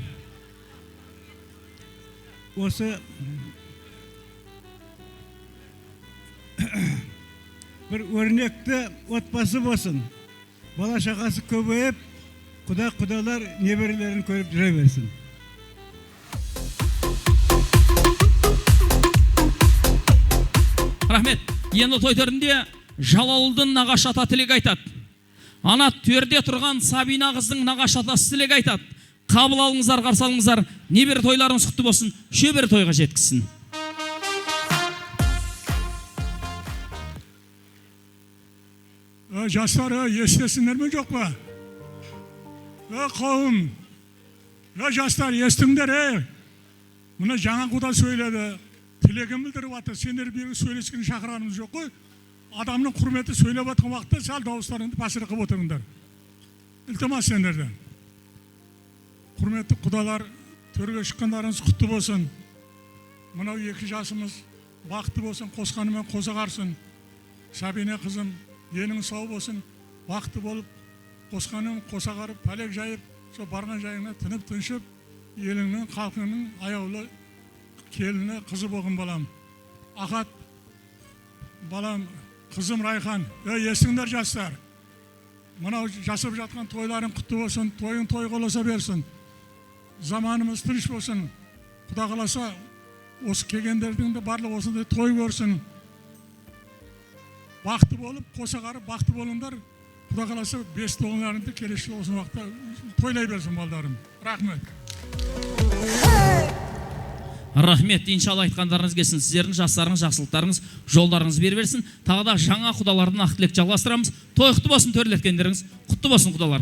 Осы бір өрнекті отбасы болсын. Бала шағасы көбейіп, құдалар неберелерін көріп жүре берсін. Рахмет. Енді той төрінде Жалалудың нағашы ата тілек айтады. Ана төрде тұрған Сабина қыздың нағашы атасы тілек айтады. Қабыл алыңыздар, қарсы алыңыздар. Небір тойларыңыз құтты болсын, шөбер тойға жеткізсін. Жастар, естесіңдер ме жоқ па? Қауым, жастар, естіңдер, мұны жаңа құда сөйледі. Тілегін білдіріп атты, сендер бір сөйлескен шақырғанымыз жоқ қой. Адамның құрметі сөйлеп атқан уақытта сәл дауыстарыңды пасыры қып отырыңдар. Ілтимас сендерден. Құрметті құдалар, төрге шыққандарыңыз құтты болсын. Мынау екі жасымыз бақытты болсын, қосқанымен қоса қарсын. Сабина қызым, денің сау болсын, бақытты болып, қосқанымен қоса қарып, пәлек жайып, сол барған жайыңа тынып тыншып, еліңнің, халқыңның аяулы келіні қызы болғын балам. Ахат, балам, қызым Райхан, естіңдер жастар. Мынау жасап жатқан тойларың құтты болсын, тойың той қоласа берсін. Заманымыз тыныш болсын. Құда қаласа, осы келгендердің де барлық осындай той көрсін. Бақытты болып, қоса қарып, бақытты болыңдар. Құда қаласа, 5 тоғынларыңды келеші осы уақытта тойлай берсін балдарым. Рахмет. Рахмет, иншалла айтқандарыңыз келсін. Сіздердің жастарыңыз, жақсылықтарыңыз, жолдарыңыз бер берсін. Тағы да жаңа құдалардың ақ тілек жалғастырамыз. Той құтты болсын, төрлеткендеріңіз. Құтты болсын құдалар.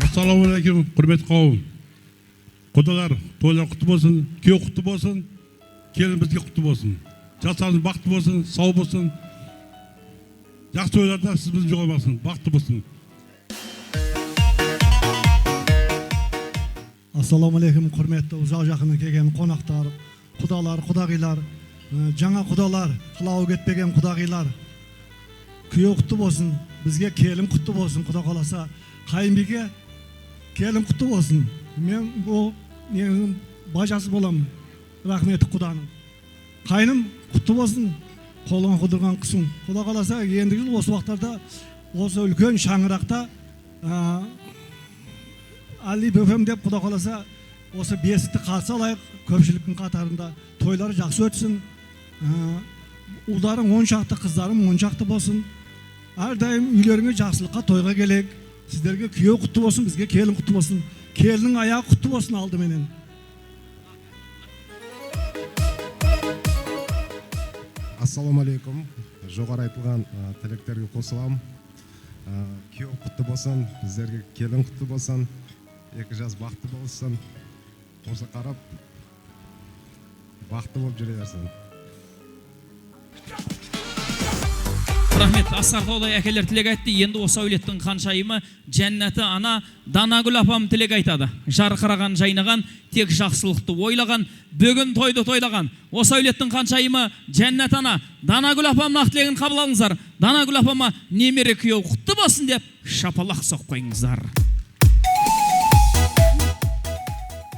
Ассалаумағалейкум, құрметті қауым. Құдалар, тойлар құтты болсын, күйеу құтты болсын, келін бізге құтты болсын. Жастарыңыз бақытты болсын, сау болсын. Жақсы тойларда сіз бізді жоғалмасын, бақытты болсын. Ассалаумағалейкум, құрметті ұзақ жақыннан келген қонақтар, құдалар, құдағилар, жаңа құдалар, қылауы кетпеген құдағилар. Күйеу құтты болсын, бізге келін құтты болсын, құда қаласа. Қайынбике келін құтты болсын. Мен бұл бажасы болам. Рахметі құданың. Қайным құтты болсын. Қолыңа құдырған қысың. Құда қаласа, ендігі жыл осы уақыттарда осы үлкен шаңырақта Али бөпем деп құда қаласа осы бесікті қарсы алайық. Көпшіліктің қатарында тойлары жақсы өтсін. Ұлдарың 10 шақты, қыздарың 10 шақты болсын. Әрдайым үйлеріңе жақсылыққа тойға келек. Сіздерге күйеу құтты болсын, бізге келін құтты болсын. Келінің аяғы құтты болсын алдыменен. Ассалаумағалейкум. Жоғары айтылған тілектерге қосылам. Күйеу құтты болсын, біздерге келін құтты болсын. Екі жас бақытты болсын. Осы қарап бақытты болып жүре берсін. Рахмет, Асқар әкелер тілек айтты. Енді осы әулеттің қаншайымы жәннаты ана Данагүл апам тілек айтады. Жарқыраған, жайнаған, тек жақсылықты ойлаған, бүгін тойды тойлаған. Осы әулеттің қаншайымы жәннат ана Данагүл апамның ақ тілегін қабыл алыңыздар. Данагүл апама немере күйеу құтты болсын деп шапалақ соқып қойыңыздар.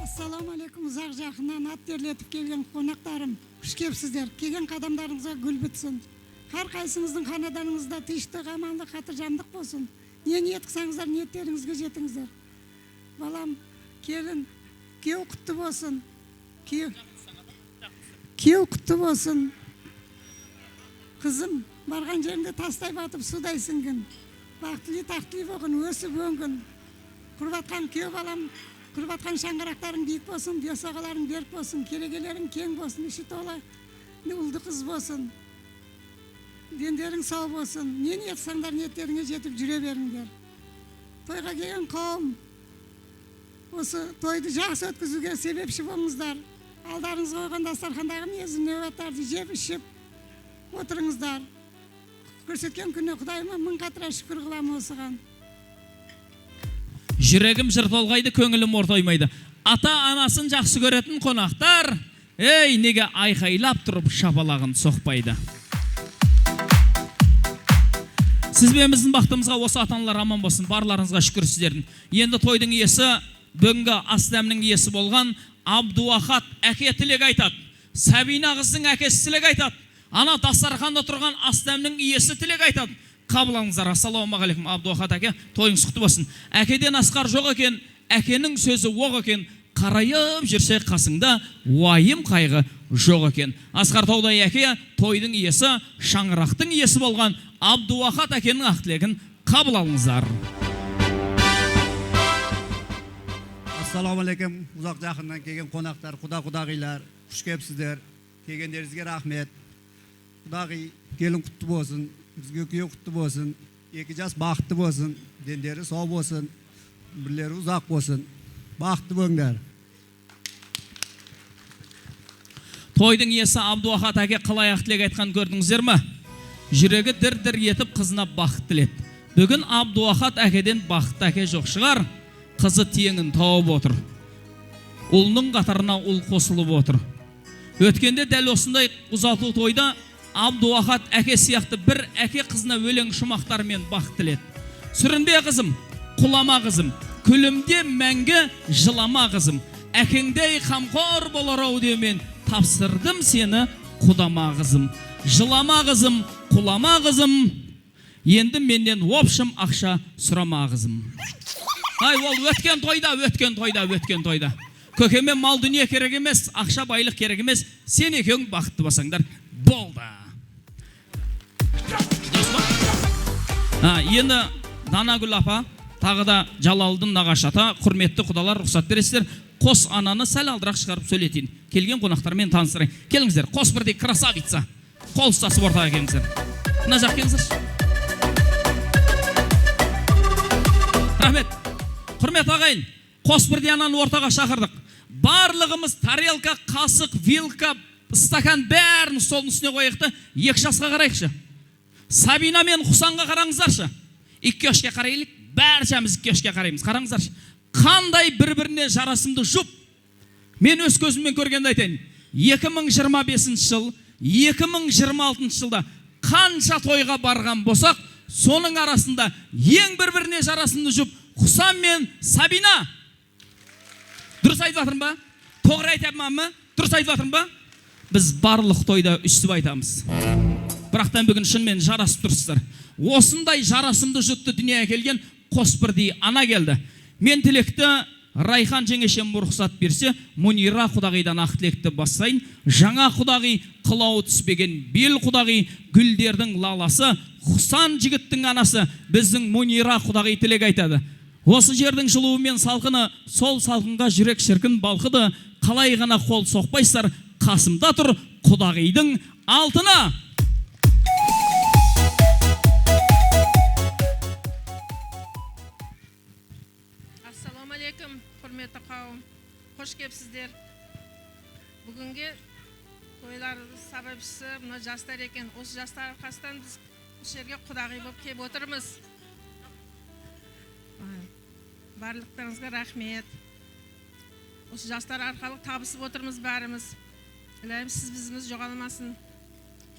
Ассалаумағалейкум, ұзақ жақыннан ат терлетіп келген қонақтарым, күш кепсіздер. Келген қадамдарыңызға гүл бітсін. Har қайсыңыздың қанаданыңызда тыныштық, амандық, қатыржамдық болсын. Не ниет қылсаңыздар, ниеттеріңізге жетіңіздер. Балам, келін, күйеу құтты болсын. Күйеу құтты болсын. Қызым, барған жерінде тастай батып, судай сіңгін. Бақытлы, тақтылы болғын, өсіп өңгін. Құрбатқан күйеу балам, құрбатқан шаңғырақтарың биік болсын, бесағаларың берік болсын, керегелерің кең болсын, іші тола, ұлды қыз болсын. Дендерің сау болсын. Не ниет саңдар, ниеттеріңе жетіп жүре беріңдер. Тойға келген қауым, осы тойды жақсы өткізуге себепші болыңыздар. Алдарыңызға қойған дастархандағы мезім нәубаттарды жеп ішіп отырыңыздар. Көрсеткен күні Құдайыма мың қатыра шүкір қылам осыған. Жүрегім жыр толғайды, көңілім ортоймайды. Ата-анасын жақсы көретін қонақтар, неге айқайлап тұрып шапалағын соқпайды. Сізбен біздің бақытымызға осы ата-аналар аман болсын. Барларыңызға шүкір сіздердің. Енді тойдың иесі, бүгінгі ас дәмнің иесі болған Абдуахат әке тілек айтады. Сабина қыздың әкесі тілек айтады. ана дастарханда тұрған ас дәмнің иесі тілек айтады. Қабыл алыңыздар. Ассалаумағалейкум. Абдуахат әке, тойыңыз құтты болсын. Әкеден асқар жоқ екен, әкенің сөзі оқ екен. Қарайып жүрсе қасыңда уайым қайғы жоқ екен. Асқар Таудай әке тойдың иесі, шаңырақтың иесі болған Абдуахат әкенің ақ тілегін қабыл алыңыздар. Ассалаумағалейкум. Ұзақ жақыннан келген қонақтар, құда-құдағилар, құш кепсіздер. Келгендеріңізге рахмет. Құдағи, келін құтты болсын, бізге күйеу құтты болсын, екі жас бақытты болсын, дендері сау болсын, бірлері ұзақ болсын. Бақытты болыңдар. Тойдың иесі Абдуахат әке қалай ақ тілек айтқан көрдіңіздер ме? Жүрегі дір-дір етіп қызына бақыт тіледі. Бүгін Абдуахат әкеден бақытты әке жоқ шығар, қызы теңін тауып отыр. Ұлының қатарына ұл қосылып отыр. Өткенде дәл осындай ұзату тойда Абдуахат әке сияқты бір әке қызына өлең шумақтарымен бақыт тіледі. Сүрінбе қызым, құлама қызым, күлімде мәңгі жылама қызым, әкеңдей қамқор болар-ау деумен тапсырдым сені құдама қызым. Жылама қызым, құлама қызым, енді менен опшым ақша сұрама қызым. Ай, ол өткен тойда. Көкеме мал дүние керек емес, ақша байлық керек емес, сен екеуің бақытты болсаңдар болды. Енді Данагүл апа, тағы да Жалалдың нағашы ата, құрметті құдалар, рұқсат бересіздер, қос ананы сәл алдырақ шығарып сөйлетейін. Келген қонақтармен таныстырайын. Келіңіздер, қос бірдей красавица. Қол ұстасып ортаға келіңіздер. Мына жақ келіңіздер. Рахмет. Құрмет ағайын, қос бірдей ананы ортаға шақырдық. Барлығымыз тарелка, қасық, вилка, стакан бәрін столдың үстіне қойықты. Екі жасқа қарайықшы. Сабина мен Хусанға қараңыздаршы. Екі көшке қарайлық, бәршәміз екі көшке қараймыз. Қараңыздаршы. Қандай бір-біріне жарасымды жұп. Мен өз көзіммен көргенді айтайын. 2025 жыл, 2026 жылда қанша тойға барған болсақ, соның арасында ең бір-біріне жарасымды жұп Хусан мен Сабина. Дұрыс айтып жатырмын ба? Тоғыр айтамын ба? Дұрыс айтып жатырмын ба? Біз барлық тойда үстіп айтамыз. Бірақтан бүгін шынымен жарасып тұрсыздар. Осындай жарасымды жұтты дүниеге келген қос бірдей ана келді. Мен тілекті Райхан жеңешем рұқсат берсе, Мунира құдағидан ақ тілекті бастайын. Жаңа құдағи қылауы түспеген бел құдағи, гүлдердің лаласы, Хусан жігіттің анасы біздің Мунира құдағи тілек айтады. Осы жердің жылуы мен салқыны, сол салқынға жүрек шіркін балқыды. Қалай ғана қол соқпайсыздар, қасымда тұр құдағидың алтыны. Ассалаумағалейкум, құрметті қауым. Қош келіпсіздер. Бүгінге тойлар сабапшысы мына жастар екен. Осы жастар арқасынан біз осы жерге құдағи болып келіп отырмыз. Барлықтарыңызға рахмет. Осы жастар арқылы табысып отырмыз бәріміз. Иләйім сіз бізіміз жоғалмасын.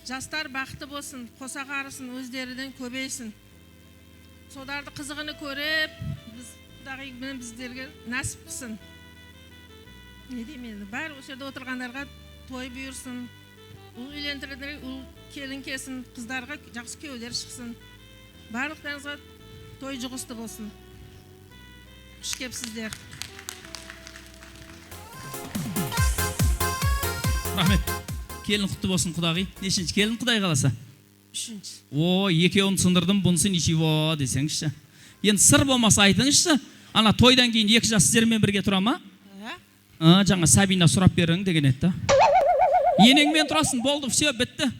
Жастар бақытты болсын, қоса қарысын, өздерінен көбейсін. Соларды қызығыны көріп, құдағи біздерге нәсіп қылсын. Не деймін, бәрі осы жерде отырғандарға той бұйырсын, ұл үйлендірілдері, ұл келін келсін, қыздарға жақсы күйеулер шықсын. Барлықтарыңызға той жұғысты болсын. Құш кепсіздер. Рахмет. Келін құтты болсын құдағи. Нешінші келін құдай қаласа? Үшінші. О, екеуін сындырдым, бұнысы ничего десеңізші. Енді сыр болмаса айтыңызшы. Ана тойдан кейін екі жас сіздермен бірге тұра ма? Жаңа Сабина сұрап берің деген етті. Енеңмен тұрасың, болды, все, бітті.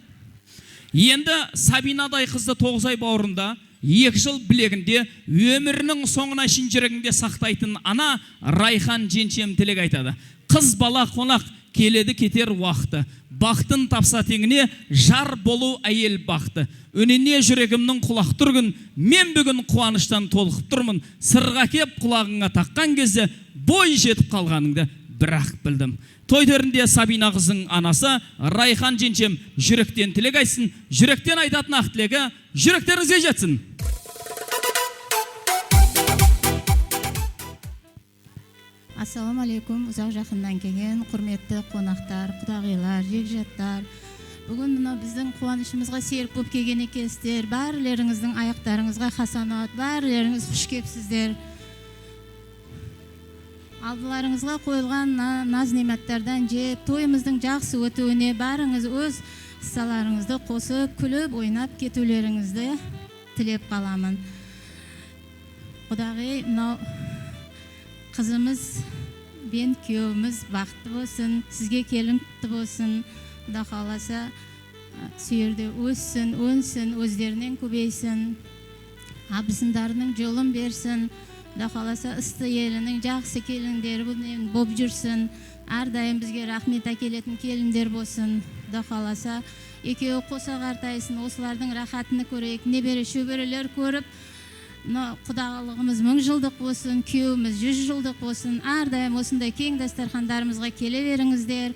Енді Сабинадай қызды 9 ай бауырында, 2 жыл білегінде, өмірінің соңына шын жүрегінде сақтайтын ана Райхан женшем тілек айтады. Қыз бала қонақ келеді кетер уақыты. Бақтын тапса теңіне жар болу әйел бақты. Өніне жүрегімнің құлақ тұргын, мен бүгін қуаныштан толқып тұрмын. Сырға кеп құлағыңа таққан кезде бой жетіп қалғаныңды бірақ білдім. Той төрінде Сабина қызың анасы Райхан женшем жүректен тілек айтсын. Жүректен айтатын ақ тілегі жүректеріңізге жетсін. Ассаламалейкум, ұзақ жақыннан келген құрметті қонақтар, құдағилар, жекжаттар, Бүгін мына біздің қуанышымызға серік болып келген екенсіздер. Барларыңыздың аяқтарыңызға хасанат, барларыңыз құш кепсіздер. Алдыларыңызға қойылған наз-нематтардан жеп, тойымыздың жақсы өтуіне барыңыз өз саларыңызды қосып, күліп, ойнап кетулеріңізді тілеп қаламын. Құдағи, мынау қызымыз бен күйеуіміз бақытты болсын, сізге келін құтты болсын. Құда қаласа сүйерде өссін, өнсін, өздерінен көбейсін, абысындарының жолын берсін. Құда қаласа ысты елінің жақсы келіндері болып жүрсін. Әрдайым бізге рахмет әкелетін келіндер болсын. Құда қаласа екеуі қоса қартайсын, осылардың рахатыны көрейік, небері шөберелер көріп, құдалығымыз 1000 жылдық болсын, күйеуіміз 100 жылдық болсын. Әрдайым осындай кең дастархандарымызға келе беріңіздер.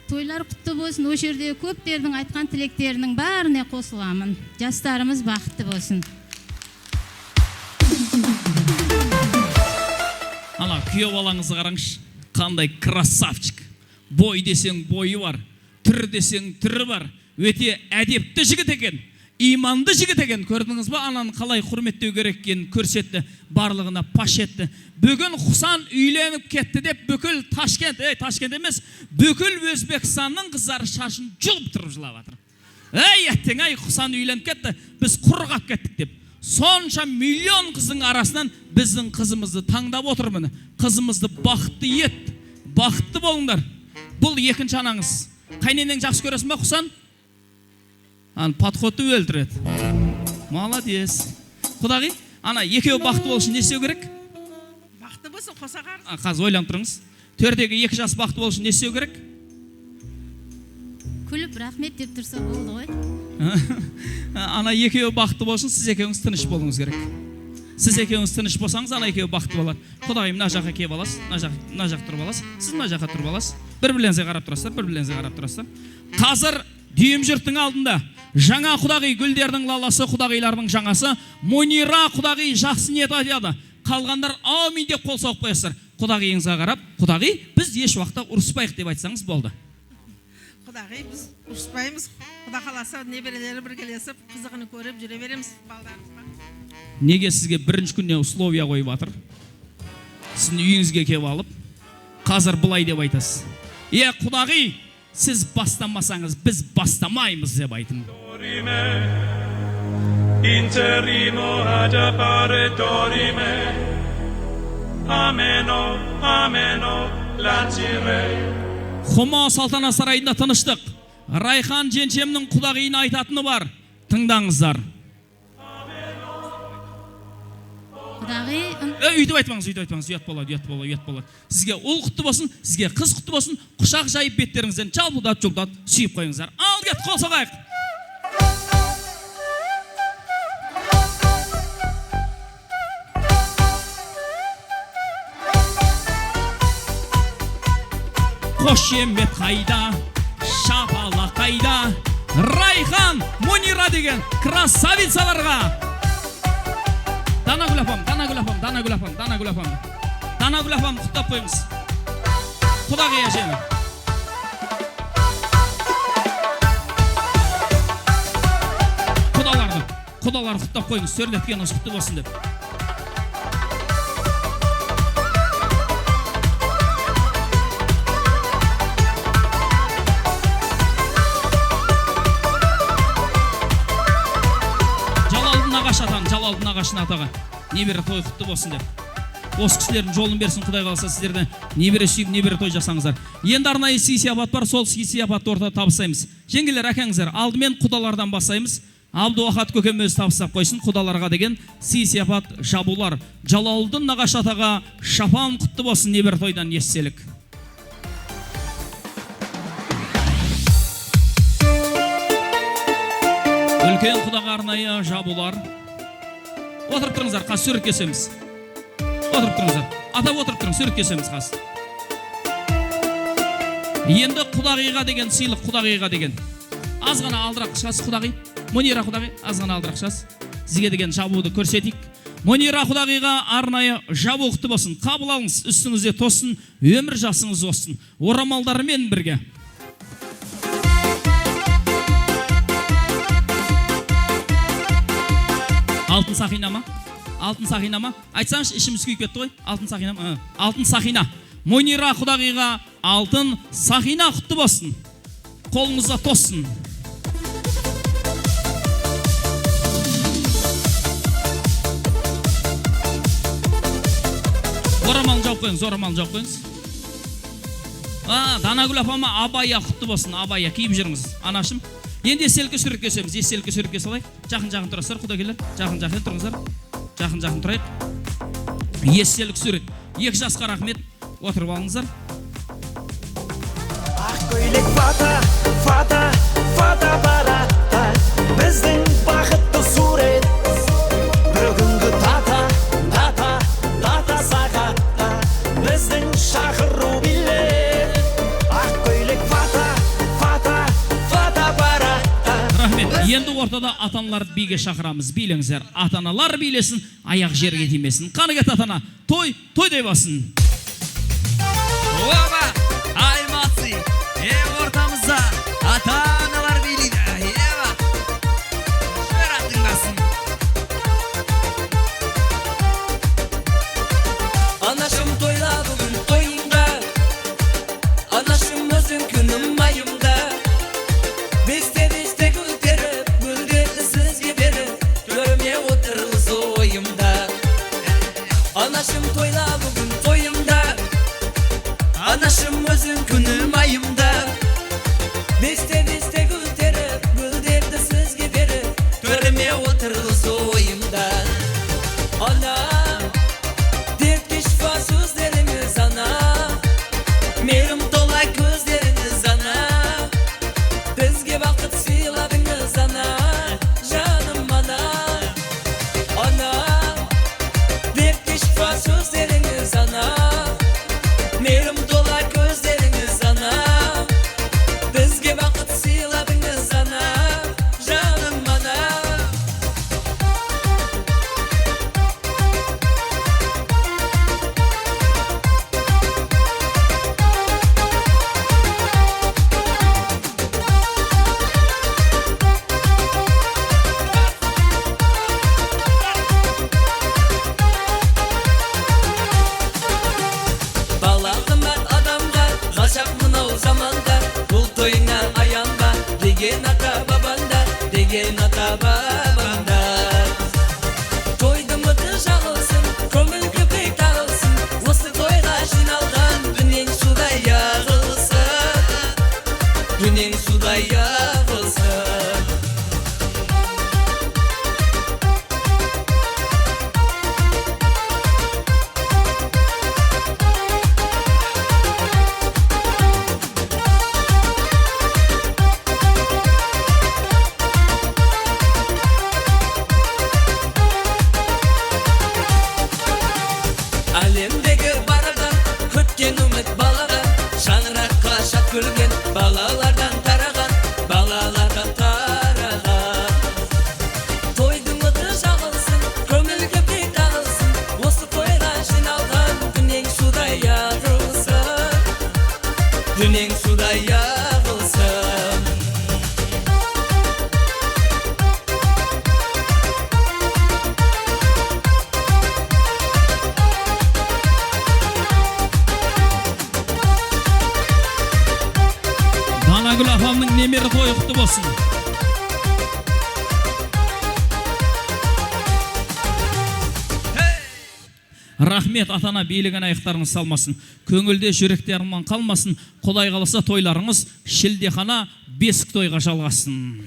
Тойлар құтты болсын, о жерде көптердің айтқан тілектерінің бәріне қосыламын. Жастарымыз бақытты болсын. Ана күйеу балаңызды қараңызшы, қандай красавчик. Бой десең бойы бар, түр десең түрі бар. Өте әдепті жігіт екен, иманды жігіт екен. Көрдіңіз ба, ананы қалай құрметтеу керек екенін көрсетті, барлығына паш етті. Бүгін Құсан үйленіп кетті деп бүкіл Ташкент, Ташкент емес, бүкіл Өзбекстанның қыздары шашын жұлып тұрып жылап жатыр. Еттің, Құсан үйленіп кетті, біз құрғап кеттік деп. Сонша миллион қыздың арасынан біздің қызымызды таңдап отырмын. Қызымызды бақытты ет, бақытты болыңдар. Бұл екінші анаңыз. Қайненең жақсы көресің ба, Құсан? Подходты өлтіреді. Молодец. Құдағи, ана екеуі бақытты болу үшін не істеу керек? Бақытты болсын, қоса қарсы. Қазір ойланып тұрыңыз. Төрдегі 2 жас бақытты болу үшін не істеу керек? Күліп рахмет деп тұрса болды ғой. Ана екеуі бақытты болсын, сіз екеуіңіз тыныш болуыңыз керек. Сіз екеуіңіз тыныш болсаңыз, ана екеуі бақытты болады. Құдағи, мына жаққа келіп аласыз, мына жаққа тұрып аласыз, сіз мына жаққа тұрып аласыз. Бір-бірлеріңізге қарап тұрасыздар, бір-бірлеріңізге қарап тұрасыздар. Қазір дүйім жұрттың алдында жаңа құдағи, гүлдердің лаласы, құдағилардың жаңасы Монира құдағи жақсы ниет айтады. Қалғандар амин деп қол соғып қоясыздар. Құдағиыңызға қарап, құдағи, біз еш уақытта ұрыспайық деп айтсаңыз болды. Құдағи, біз ұрыспаймыз. Құда қаласа неберелері біргелесіп, қызығын көріп жүре береміз балдарымызға. Неге сізге бірінші күннен условия қойып жатыр? Сіздің үйіңізге келіп алып, қазір былай деп айтасыз. Құдағи, сіз бастамасаңыз, біз бастамаймыз деп айтын. Interimo ad appare dorime. Ameno, ameno, lancire. Хума салтана сарайында тыныштық. Райхан женшемнің құдағиына айтатыны бар. Тыңдаңыздар. Құдағи, өйтіп айтпаңыз, ұят болады. Сізге ұл құтты болсын, сізге қыз құтты болсын, құшақ жайып беттеріңізден жалпылдап сүйіп қойыңыздар. Ал кет, қол соғайық. Қошемет қайда, шапала қайда, Райхан, Монира деген красавицаларға. Дана Гүл апам, құттап қойыңыз. Құдағи әжені. Құдалар құттап қойыңыз, сөрлеткеніңіз құтты болсын деп. Жалалдың ағашын атаға небері той құтты болсын деп. Осы кісілердің жолын берсін, Құдай қаласа сіздерді небері сүйіп, небері той жасаңыздар. Енді арнайы сый сияпат бар, сол сый сияпатты ортада табыстаймыз. Жеңгелер, әкеңіздер, алдымен құдалардан бастаймыз. Абдуахат көкем өзі табыстап қойсын. Құдаларға деген сый сияпат жабулар. Жалалдың ағаш атаға шапан құтты болсын, небері тойдан естелік. Үлкен құдаға арнайы жабулар. Отырып тұрыңыздар, қаз сүріп кесеміз. Отырып тұрыңыздар. Атап отырып тұрыңыз, сүріп кесеміз қаз. Енді құдағиға деген сыйлық, құдағиға деген. Аз ғана алдырақ шығасыз құдағи. Монира құдағи, аз ғана алдырақ шығасыз. Сізге деген жабуды көрсетейік. Монира құдағиға арнайы жабу құтты болсын. Қабыл алыңыз, үстіңізде тосын, өмір жасыңыз болсын. Орамалдарымен бірге. Алтын сақина ма? Алтын сақина ма? Айтсаңшы, ішіміз күйіп кетті ғой. Алтын сақина ма? Алтын сақина. Мойнира құдағиға алтын сақина құтты болсын. Қолыңызға тоссын. Орамалын жауып қойыңыз, орамалын жауып қойыңыз. Данагүл апама абая құтты болсын, абая киіп жүріңіз. Анашым, енді естелікке суретке түсеміз, естелікке суретке салайық. Жақын тұрасыздар, құдагилер, жақын тұрыңыздар. Жақын тұрайық. Естелік сурет. 2 жасқа рахмет, отырып алыңыздар. Ақ көйлек фата баратта, біздің бақытты сурет. Бір күнгі тата сағатта, біздің шақыру билет. Ақ көйлек фата баратта. Рахмет. Енді ортада атаналарды биге шақырамыз. Билеңіздер. Атаналар билесін, аяқ жерге тимесін. Қаны кет атана. Тойдай басын. Оба! Айматсы! Ортамызда ата-аналар билейді. Ева! Шөр аттыңдасын. Anlaşım toyla bugün toyunda, anlaşım özün günüm ayımda. Beste gülderip, gülderdi sizge berip, görmeye otururuz oyumda. Anlaşım toyla bugün toyumda, anlaşım özün günüm ayımda. Beste gülderip, gülderdi sizge berip, görmeye otururuz oyumda. Ana sözleriniz ana, merim dolay gözleriniz ana. Bizge vakit siladınız ana, canım ana. Ana, dertli şifa sözleriniz ana, merim dolay gözleriniz ana. Bizge vakit siladınız ana, canım ana. Деген ата babanda Toyda mıtı жағылсын, көңіл көпек тағылсын. Осы тойға жиналған дүниең судай ағылсын, дүниең судай ағылсын. Әлемдегі барадан, көткен үміт баладан, шаңыраққа шат көлген балалардан тараған. Тойдың ұты жағылсын, көңіл көпек тағылсын. Осы тойға жиналған дүниең судай ағылсын, дүниең судай ағылсын. Данагүл апамның немері тойы құтты болсын. Рахмет, атана билеген аяқтарыңыз салмасын. Көңілде жүректе арман қалмасын. Құдай қаласа тойларыңыз шілдехана бесік тойға жалғасын.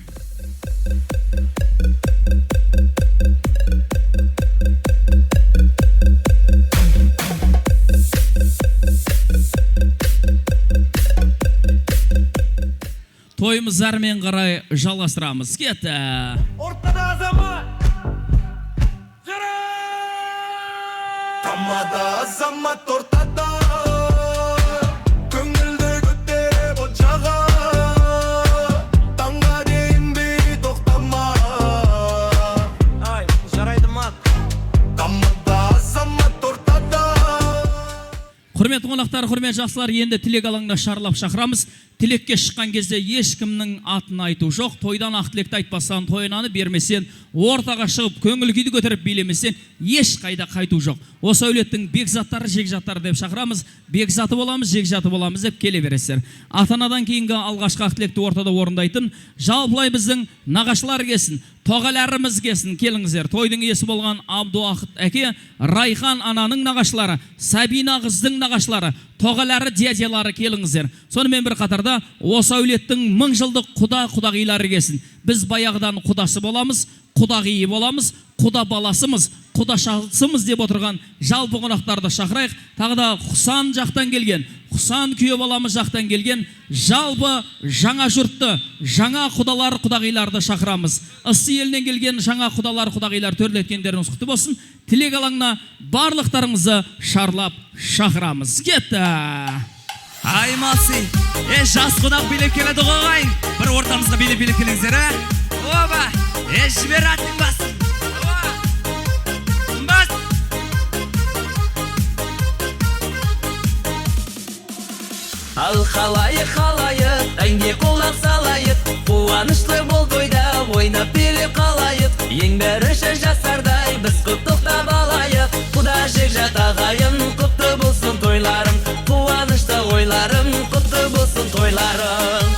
Тойымыз әрмен қарай жалғастырамыз. Кетті. Ортада азамат, тамада азамат ортада, көңілді көтеріп от жаға, таңға дейін бей тоқтама. Ай, жарайды мат. Тамада азамат ортада. Құрметті қонақтар, Қонақтар, құрметті жақсылар, енді тілек алаңына шарлап шақырамыз. Тілекке шыққан кезде ешкімнің атын айту жоқ. Тойдан ақ тілекті айтпастан, тойынаны бермесен, ортаға шығып, көңіл күйді көтеріп билемесен, еш қайда қайту жоқ. Осы әулеттің бекзаттары, жекжаттары деп шақырамыз. Бекзаты боламыз, жекжаты боламыз деп келе бересіздер. Ата-анадан кейінгі алғашқы ақ тілекті ортада орындайтын жалпылай біздің нағашылар келсін, тоғаларымыз келсін, келіңіздер. Тойдың иесі болған Абдуақыт әке, Райхан ананың нағашылары, Сабина қыздың нағашылары, тоғалары, дядялары келіңіздер. Сонымен бір қатарда осы әулеттің 1000 жылдық құда-құдағилары келсін. Біз баяғыдан құдасы боламыз, құдағиы боламыз, құда баласымыз, құдашасымыз деп отырған жалпы қонақтарды шақырайық. Тағы да Құсан жақтан келген, Құсан күйе баламыз жақтан келген жалпы жаңа жұртты, жаңа құдалар, құдағиларды шақырамыз. Ыссы елінен келген жаңа құдалар, құдағилар төрлеткендеріңіз құтты болсын. Тілек алаңына барлықтарыңызды шарлап шақырамыз. Кетті! Аймасы, жас құдақ билеп келеді қоғайын. Бір ортамызға билеп келіңіздер, оба, жібер аттың басын. Ал қалайық, әнге құлақ салайық, қуанышты бол тойда ойнап билеп қалайық. Ең бірінші жасардай біз құттықтап алайық. Құда жекжат ағайын, құтты болсын тойларың, қуанышты ойларың, құтты болсын тойларың.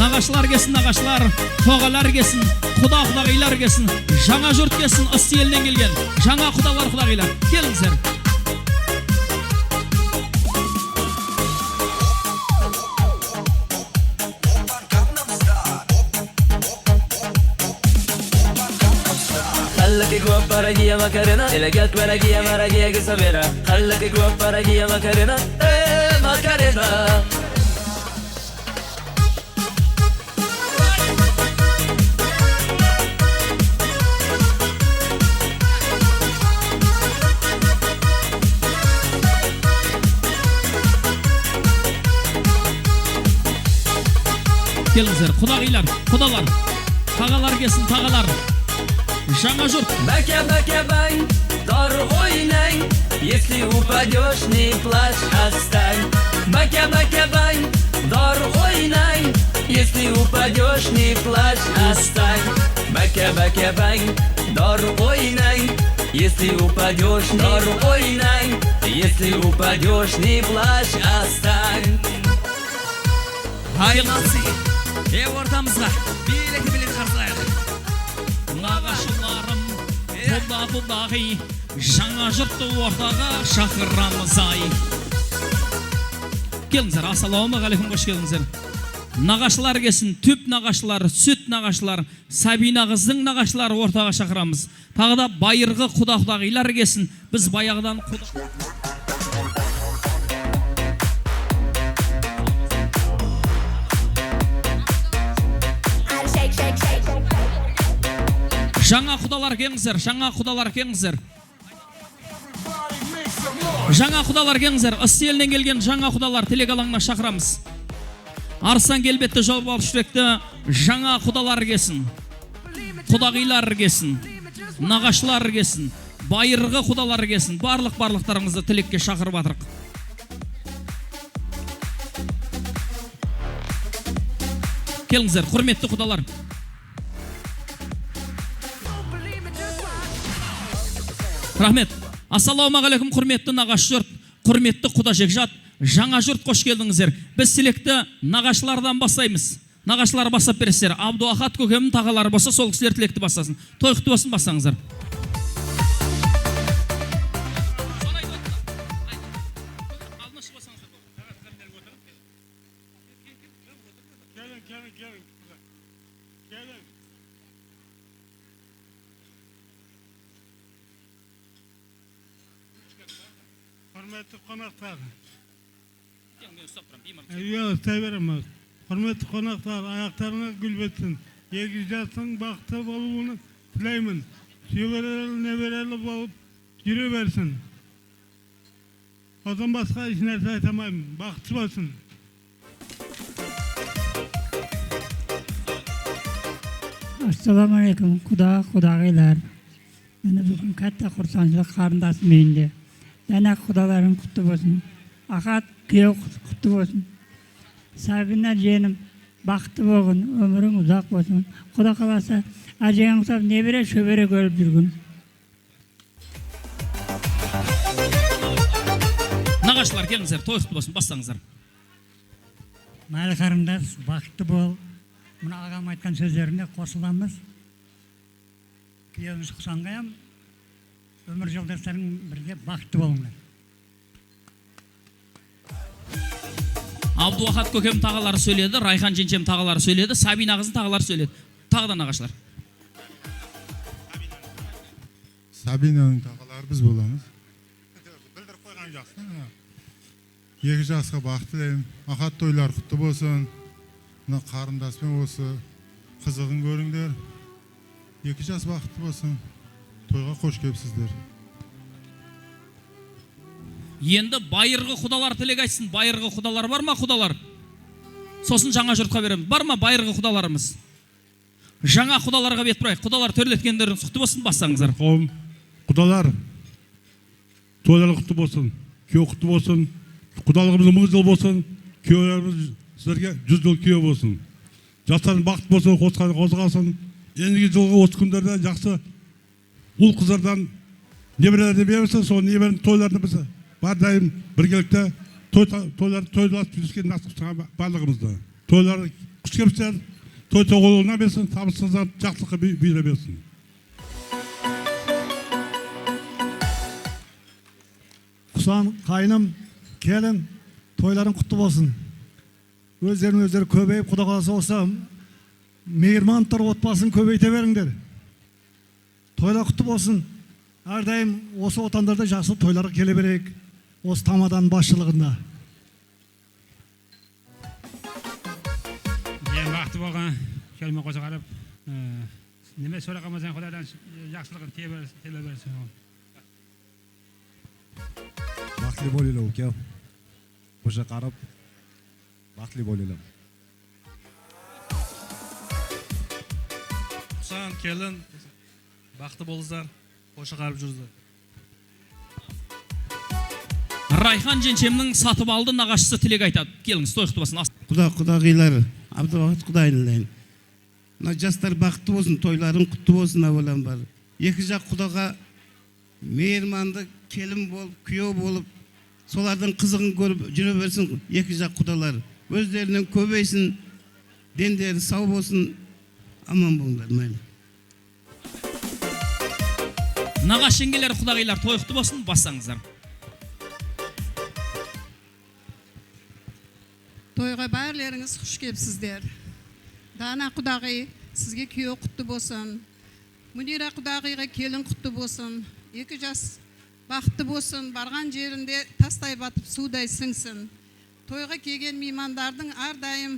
Нағашылар келсін, нағашылар, тоғалар келсін, құда-құдағилар келсін, жаңа жұрт келсін, ыссы елінен келген жаңа құдалар, құдағилар. Келіңіздер. خلك جواب رجية مكرنا إلى جت ورجية مرجية جسمنا خلك جواب رجية مكرنا إيه مكرنا Келіңіздер, құдағилар, құдалар, тағалар келсін, тағалар. Жаңа жұрт. Бәке бәң, дар ойнай, если упадешь, не плачь, отстань. Бәке бәң, дар ойнай, если упадешь, не плачь, отстань. Бәке бәң, дар ойнай, если упадешь, дар ойнай, если упадешь, не плачь, отстань. Аймасы, ортамызға билек қарсылайық. Нағашыларым, құда-құдағи, жаңа жұртты ортаға шақырамыз ай. Келіңіздер, ассалаумағалейкум, қош келіңіздер. Нағашылар келсін, түп нағашылар, сүт нағашылар, Сабина қыздың нағашылары ортаға шақырамыз. Тағы да байырғы құда-құдағилар келсін. Біз баяғыдан жаңа құдалар келіңіздер, жаңа құдалар келіңіздер. Жаңа құдалар келіңіздер, ыссы елінен келген жаңа құдалар тілек алаңына шақырамыз. Арыстан келбетті жолбал жүректі жаңа құдалар келсін, құдағилар келсін, нағашылар келсін, байырғы құдалар келсін. Барлықтарыңызды тілекке шақырып атырық. Келіңіздер, құрметті құдалар. Рахмет. Ассалаумағалейкум, құрметті нағашы жұрт, құрметті құда жекжат, жаңа жұрт, қош келдіңіздер. Біз тілекті нағашылардан бастаймыз. Нағашылар бастап бересіздер. Абдуақат көкемнің тағалары болса, сол кісілер тілекті бастасын. Той құтты болсын, бастаңыздар. Құрметті қонақтар. Ұстай беремін. Құрметті қонақтар, аяқтарыңа гүл бітсін. Екі жастың бақытты болуын тілеймін. Сүйберелі, неберелі болып жүре берсін. Одан басқа еш нәрсе айтамаймын. Бақытты болсын. Ассалаумағалейкум, құдағилар. Мені бүгін қатты құрсаншылық қарындасым үйінде. Dana құдаларың құтты болсын. Ахат күйеу құтты болсын. Сабина женім бақытты болғын, өмірің ұзақ болсын. Құда қаласа, әжең ұқсап небере шөбере көріп жүргін. Нағашылар келіңіздер, той құтты болсын, бастаңыздар. Мәлі қарындас, бақытты бол. Мына ағам айтқан сөздеріне қосыламыз. Күйеуіміз құсанғаям, өмір жолдастарың бірге бақытты болыңдар. Абдуахат көкем тағалары сөйледі, Райхан женшем тағалары сөйледі, Сабина қызын тағалары сөйледі. Тағыдан нағашылар. Сабинаның тағалары біз боламыз. Білдіріп қойған жақсы. Екі жасқа бақыт тілеймін. Ахат тойлар құтты болсын. Мына қарындаспен осы қызығын көріңдер. 2 жас бақытты болсын. Тойға қош келіпсіздер. Енді байырғы құдалар тілек айтсын. Байырғы құдалар бар ма құдалар? Сосын жаңа жұртқа береміз. Бар ма байырғы құдаларымыз? Жаңа құдаларға бет бұрайық. Құдалар төрлеткендеріңіз құтты болсын, бастаңыздар. Қауым, құдалар, тойлар құтты болсын, күйеу құтты болсын, құдалығымыз 1000 жыл болсын, күйеулеріміз сіздерге 100 жыл күйеу болсын. Жастарың бақыт болсын, қозғалсын. Ендігі жылғы осы күндерде жақсы ұл қыздардан небірелерді берсін, сол небірін тойларды біз бар дайым біргелікте тойлар түскен насып барлығымызды. Тойларды құш кепсіздер, той тоғылуына берсін, табыссыздар жақсылыққа бүйіре берсін. Құсан, қайным, келін, тойларың құтты болсын. Өздері көбейіп, Құда қаласа olsa мейірмандықтар отбасын көбейте беріңдер. Тойлар құтты болсын. Әрдайым осы отандарда жақсы тойларға келе берейік. Осы тамадан басшылығында. Ең бақытты болған, келме қоса қарап, неме сұрақамазан Құдайдан жақсылығын теле берсін. Бақытты болыңдар, ке. Қоша қарап, бақытты болыңдар. Құсан, келін, бақытты болыңыздар, қоша қарап жүріңіздер. Райхан женшемнің сатып алды нағашысы тілек айтады. Келіңіз, той құтты болсын. Құдағилар, Абдуахат Құдайын. Мына жастар бақытты болсын, тойларың құтты болсын авалан бар. Екі жақ Құдаға мейірманды келін болып, күйеу болып, солардың қызығын көріп жүре берсін. Екі жақ Құдалар өздерінің көбейсін, дендері сау болсын, аман болыңдар, мәлі. Нағаш жеңгелер, құдағилар, той құтты болсын, бассаңыздар. Тойға барларыңыз құш келіпсіздер. Дана құдағи, сізге күйеу құтты болсын. Мұнира құдағиға келін құтты болсын. 2 жас бақытты болсын. Барған жерінде тастай батып судай сіңсін. Тойға келген меймандардың әрдайым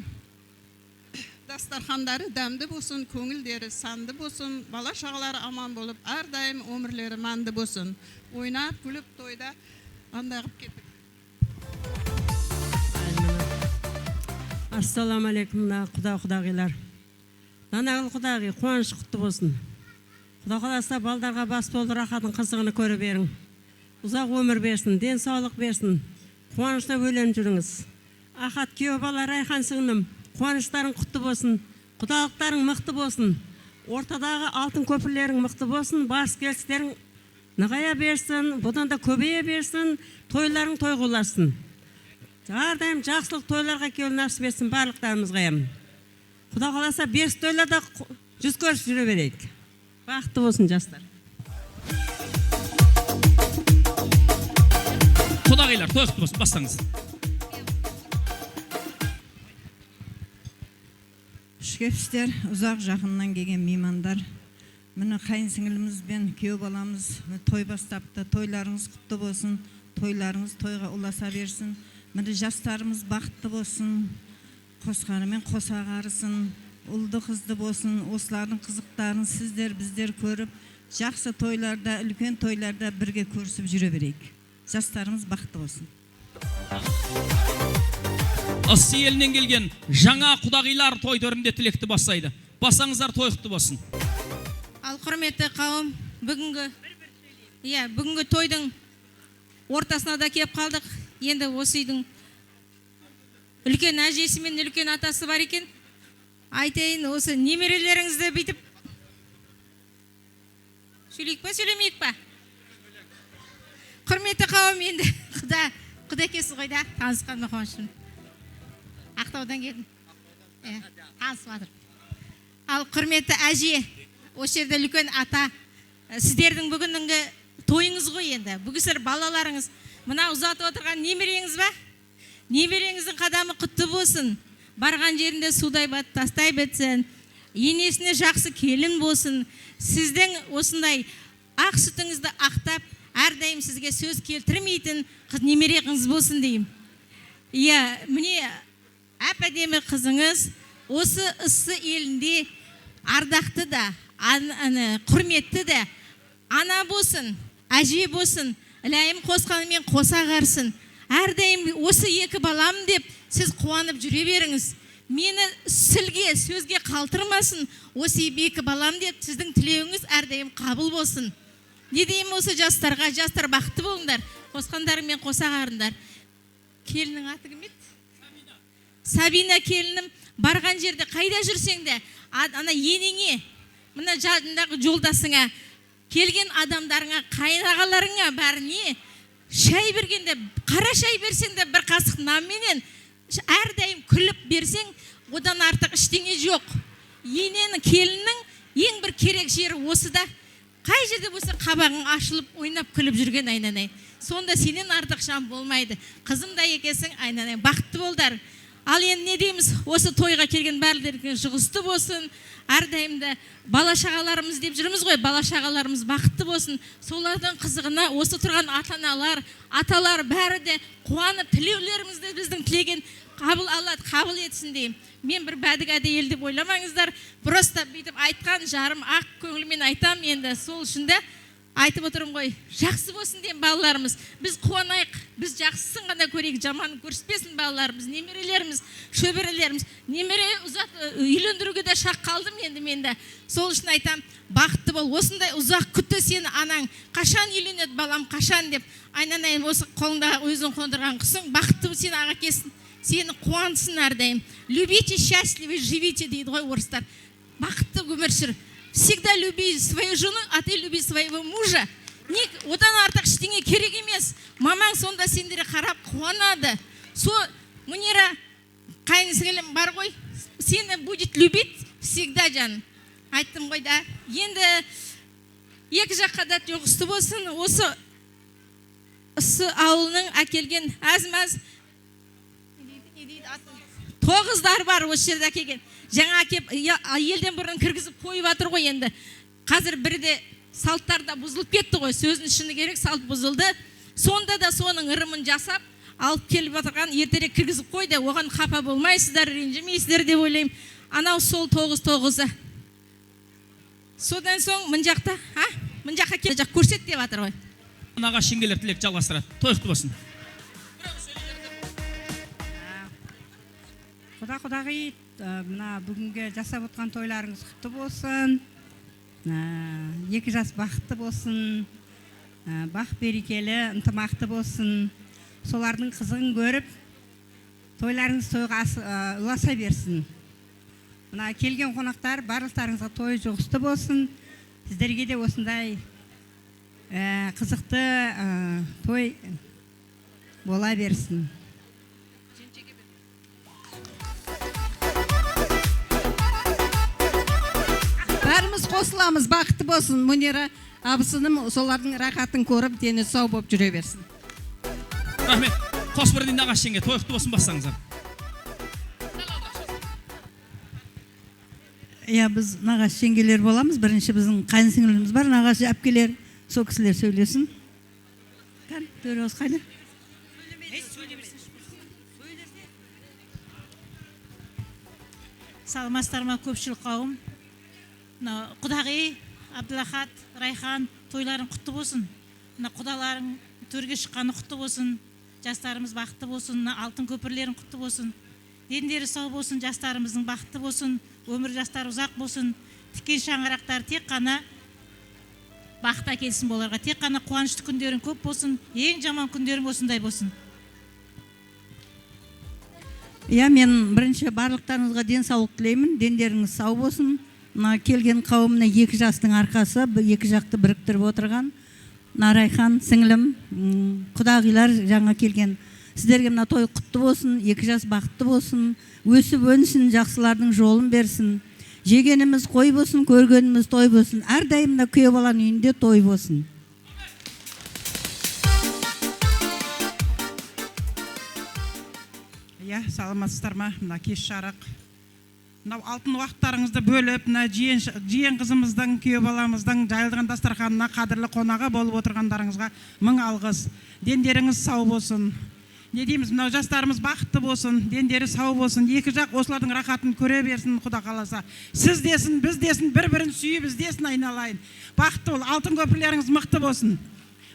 дастархандары дәмді болсын, көңілдері санды болсын, бала шағалары аман болып, әрдайым өмірлері мәнді болсын. Ойнап, күліп тойда андағып кеттік. Ассаламу алейкум, құдағилар. Данағыл құдағи, қуаныш құтты болсын. Құда қаласа балдарға бас болды рахатын қызығыны көре берің. Ұзақ өмір берсін, ден саулық берсін. Қуанышта өлен жүріңіз. Ахат күйеу бала Райхан сіңлім, қуаныштарың құтты болсын. Құдалықтарың мықты болсын. Ортадағы алтын көпірлерің мықты болсын. Барыс келістерің нығая берсін, бұдан да көбейе берсін. Тойларың тойғыласын. Әрдайым жақсылық тойларға келу насып етсін барлықтарымызға ем. Құда қаласа 5 тойларда 100 көріс жүре берейік. Бақытты болсын жастар. Құдағилар, той құтты болсын, бастаңыз. Шкепстер, ұзақ жақыннан келген меймандар. Міне қайын сіңілімізбен күйеу баламыз той бастапты. Тойларыңыз құтты болсын, тойларыңыз тойға ұласа берсін. Міне жастарымыз бақытты болсын, қосқанымен қоса қарысын, ұлды қызды болсын, осылардың қызықтарын сіздер біздер көріп, жақсы тойларда, үлкен тойларда бірге көрісіп жүре берейік. Жастарымыз бақытты болсын. Ыссы елінен келген жаңа құдағилар той төрінде тілекті бастайды. Басаңыздар, той құтты болсын. Ал құрметті қауым, бүгінгі тойдың ортасына да келіп қалдық. Енді осы үйдің үлкен әжесі мен үлкен атасы бар екен. Айтайын, осы немерелеріңізді бүйтіп сөйлейік па, сөйлемейік па? Құрметті қауым, енді құда кесіз ғой да, танысқаныма қуаныштымын. Ақтаудан келдім. Танысып жатыр. Ал құрметті әже, осы жерде үлкен ата, сіздердің бүгінгі тойыңыз ғой енді. Бүгісір балаларыңыз, мына ұзатып отырған немереңіз ба? Немереңіздің қадамы құтты болсын. Барған жерінде судай бат, тастай бітсін. Енесіне жақсы келін болсын. Сіздің осындай ақ сүтіңізді ақтап, әрдайым сізге сөз келтірмейтін немереңіз болсын деймін. Иә, міне әп-әдемі қызыңыз осы ыссы елінде ардақты да, құрметті де ана болсын, әже болсын, ілайым қосқанымен қоса қарсын. Әрдайым осы екі балам деп сіз қуанып жүре беріңіз. Мені сілге, сөзге қалтырмасын. Осы екі балам деп сіздің тілеуіңіз әрдайым қабыл болсын. Не деймін осы жастарға? Жастар бақытты болыңдар. Қосқандарымен қоса қарындар. Келінің аты кім еді? Сабина келінім. Барған жерде қайда жүрсең де, ана енеңе, мына жадындағы жолдасыңа, келген адамдарыңа, қайнағаларыңа бәріне шай бергенде, қара шай берсең де бір қасық нанменен әрдайым күліп берсең, одан артық ештеңе жоқ. Ененің келіннің ең бір керек жері осы да. Қай жерде болса қабағың ашылып, ойнап күліп жүрген айнанай. Сонда сенен артық шам болмайды. Қызым да екесің, айнанай, бақытты болдар. Ал енді не дейміз, осы тойға келген бәрілерге жұғысты болсын, әрдайымда бала-шағаларымыз деп жүрміз ғой, бала-шағаларымыз бақытты болсын. Солардың қызығына осы тұрған ата-аналар, аталар бәрі де қуанып, тілеулерімізді біздің тілеген қабыл етсін деймін. Мен бір бәдік ел деп ойламаңыздар, просто бүйтіп айтқан жарым ақ көңілмен айтам, енді сол үшін де айтып отырмын ғой, жақсы болсын деймін балаларымыз. Біз қуанайық, біз жақсысын ғана көрейік, жаманын көрсетпесін балаларымыз, немерелеріміз, шөберелеріміз. Немере үйлендіруге де шақ қалдым енді менде. Сол үшін айтам, бақытты бол, осындай ұзақ күтті сені анаң. Қашан үйленеді балам, қашан деп. Айнанайын, осы қолыңда өзің қондырған қысың, бақытты сені аға кесін, сені қуансын әрдайым. Любите, счастливы, живите дейді ғой орыстар. Бақытты өмір сүр. Всегда люби свою жену, а ты люби своего мужа. Одан артық ештеңе керек емес. Мамаң сонда сендері қарап қуанады. Мунира қайынсіңілім бар ғой, сені будет любить всегда, жан. Айттым ғой да. Енді екі жаққа да жоғысты болсын. Осы ауылының әкелген әзмәз 9 бар осы жерде әкелген. Жаңа әкеп, елден бұрын кіргізіп қойып атыр ғой енді. Қазір бірде салттарда бұзылып кетті ғой. Сөзін шыны керек, салт бұзылды. Сонда да соның ырымын жасап, алып келіп отырған ертерек кіргізіп қойды. Оған қапа болмайсыздар, ренжімейсіздер деп ойлаймын. Анау сол 9-9-ы. Содан соң мын жақта, мын жаққа келіп жақ көрсет деп атыр ғой. Анаға шеңгелер тілек жалғастырады. Тойықты болсын. Құда-құдағи, мына бүгінгі жасап отқан тойларыңыз құтты болсын. Екі жас бақытты болсын. Бақ берекелі, ынтымақты болсын. Солардың қызығын көріп, тойларыңыз тойға ұласа берсін. Мына келген қонақтар барлықтарыңызға той жұғысты болсын. Сіздерге де осындай қызықты той бола берсін. Бәріміз қосыламыз, бақытты болсын. Мунира абысыным солардың рақатын көріп, дені сау болып жүре берсін. Рахмет. Қос бірден нағаш жеңге, тойықты болсын бассаңыздар. Біз нағаш жеңгелер боламыз. Бірінші біздің қайын сіңіліміз бар, нағаш әпкелер, сол кісілер сөйлесін. Төре осы қайда? Саламатсыздар ма көпшілік қауым? Құдағи, Абдылахат, Райхан, тойларың құтты болсын. Құдаларың төрге шыққаны құтты болсын. Жастарымыз бақытты болсын. Алтын көпірлерің құтты болсын. Дендері сау болсын, жастарымыздың бақытты болсын. Өмір жастар ұзақ болсын. Тіккен шаңырақтар тек қана бақыт әкелсін боларға. Тек қана қуанышты күндерің көп болсын, ең жаман күндерің осындай болсын. Иә, мен бірінші барлықтарыңызға денсаулық тілеймін, дендеріңіз сау болсын. Мына келген қауымына 2 жастың арқасы, 2 жақты біріктіріп отырған. Нарайхан, сіңлім, құдағилар жаңа келген. Сіздерге мына той құтты болсын, 2 жас бақытты болсын, өсіп өнсін, жақсылардың жолын берсін. Жегеніміз қой болсын, көргеніміз той болсын. Әрдайым да күйеу баланың үйінде той болсын. Иә, саламатсыздар ма? Мына кеш жарық. Мынау алтын уақыттарыңызды бөліп, мына жиен қызымыздың, күйеу баламыздың жайылған дастарханына қадірлі қонағы болып отырғандарыңызға мың алғыс. Дендеріңіз сау болсын. Не дейміз, мынау жастарымыз бақытты болсын, дендері сау болсын. 2 жақ осылардың рахатын көре берсін, Құда қаласа. Сіз десін, біз десін, бір-бірін сүйіп, біз десін, айналайын. Бақытты бол, алтын көпірлеріңіз мықты болсын.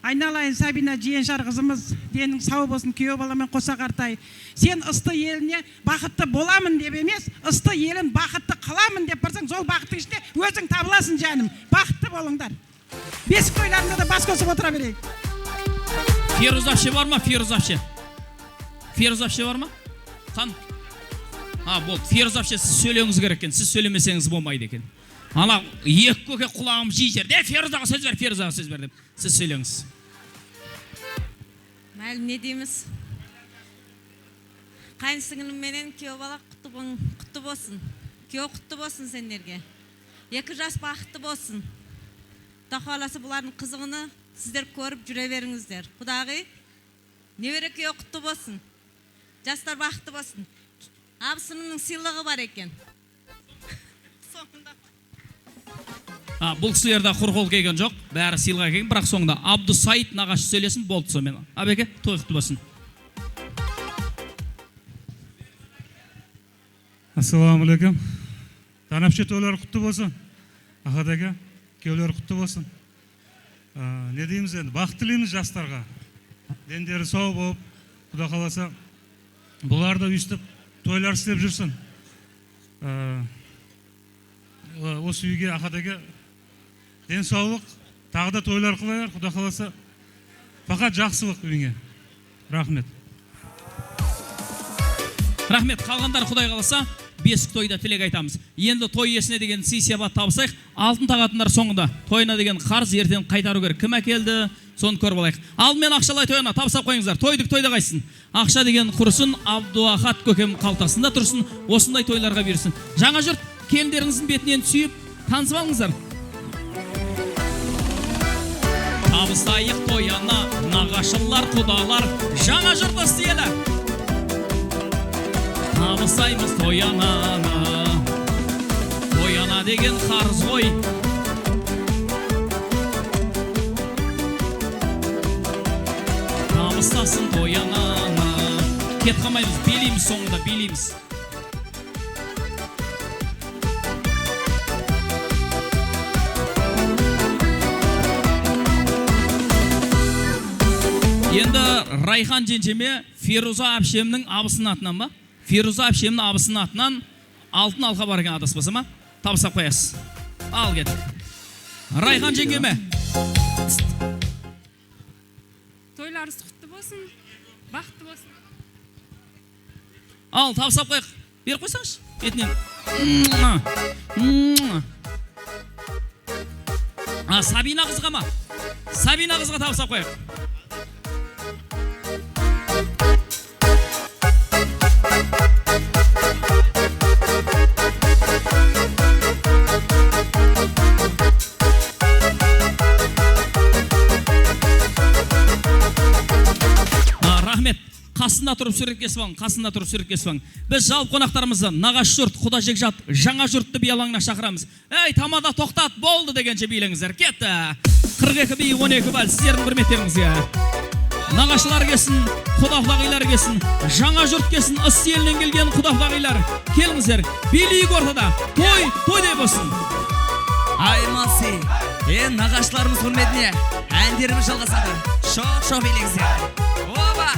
Айналайын, Сабина жиеншар қызымыз, денің сау болсын, күйеу баламен қоса қартай. Сен ысты еліне бақытты боламын деп емес, ысты елін бақытты қыламын деп барсаң, сол бақыттың ішінде өзің табыласың жаным. Бақытты болыңдар. Бесік тойларында да бас қосып отыра берейік. Феруза апше бар ма? Феруза апше. Феруза апше бар ма? Қан? Болды. Феруза апше, сіз сөйлеуіңіз керек екен. Сіз сөйлемесеңіз болмайды екен. Ана екі көке құлағым жей жерде, Ферузаға сөз бер, Ферузаға сөз бер деп. Сіз сөйлеңіз. Мәлім не дейміз? Қайын сіңілім менен күйеу бала құтты болсын. Күйеу құтты болсын сендерге. 2 жас бақытты болсын. Тақаласы бұлардың қызығыны сіздер көріп жүре беріңіздер. Құдағи, небере күйеу құтты болсын. Жастар бақытты болсын. Абысынымның сыйлығы бар екен. Бұл кісілерде құрқол келген жоқ, бәрі сыйлыға келген, бірақ соңында Абдусайт нағашы сөйлесін, болды сонымен. Абеке, той құтты болсын. Ассалаумалейкум. Танапшы тойлар құтты болсын. Ахадеке, күйеулер құтты болсын. Не дейміз енді, бақыт тілейміз жастарға. Дендері сау болып, Құда қаласа, бұларды өйстіп, тойлар істеп жүрсін. Осы үйге Ахадеке денсаулық, тағы да тойлар қылайыр, Құда қаласа. Фақат жақсылық үйіңе. Рахмет. Рахмет, қалғандар Құдай қаласа, бесік тойда тілек айтамыз. Енді той иесіне деген сый-сияпат табысайық. Алтын тағатындар соңында. Тойына деген қарыз ертең қайтару керек. Кім әкелді? Соны көріп алайық. Алдымен ақшалай тойына табысап қойыңыздар. Тойдық тойда қайсын. Ақша деген құрысын, Абдуахат көкем қалтасында тұрсын. Осындай тойларға берсін. Жаңа жұрт келіндеріңіздің бетінен сүйіп, танысып алыңыздар. Табысайық тойына, нағашылар, құдалар, жаңа жұрт істелі. Табысаймыз тояна, тояна деген қарыз ғой. Табыстасын тояна, кет қамаймыз, билейміз соңында, билейміз. Енді Райхан женжеме Феруза әпшемнің абысының атынан ба? Феруза әпшемнің абысының атынан алтын алқа бар екен, адаспаса ма? Табысап қоясыз. Ал кеттік. Райхан жеңгеме. Тойларыңыз құтты болсын, бақытты болсын. Ал, табысап қояқ. Бер қойсаңыз, бетінен. Сабина қызға ма? Сабина қызға табысап қояқ. Рахмет. Қасында тұрып суреткесіп. Біз жалпы қонақтарымызды нағаш жұрт, құда жекжат, жаңа жұртты би алаңына шақырамыз. Ей, тамада тоқтат, болды дегенше биліңіздер. Кетті. 42 би, 12 бәл, сіздердің құрметтеріңізге. Нағашылар келсін, құдағылағилар келсін, жаңа жұрт келсін, ыс елінен келген құдағылағилар. Келіңіздер, билейік ортада. Той деп болсын. Аймалсы, нағашыларымыз құрметіне әндеріміз жалғасады. Шоқ билеңіздер. Оба!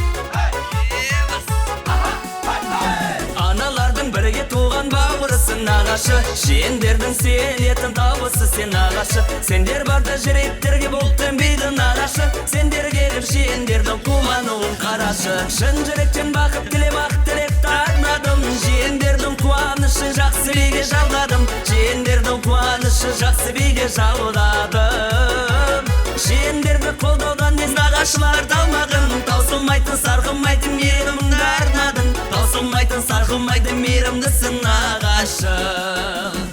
Аналардың бірге туған бауырысын, нағашы, жиендердің сенетін табысы сен нағашы. Сендер барда жүректерге болттың бейді нағашы, сендер келіп жиендердің қуануын қарашы. Шын жүректен бақыт тілеп ақ тілекті арнадым, жиендердің қуанышын жақсы биге жалғадым, жиендердің қуанышын жақсы биге жалғадым. Жиендерді қолдаудан ез нағашылар далмағын, таусылмайтын сарқылмайтын мейіріміңді арнадың, таусылмайтын сарқылмайтын мейірімдісің нағашым.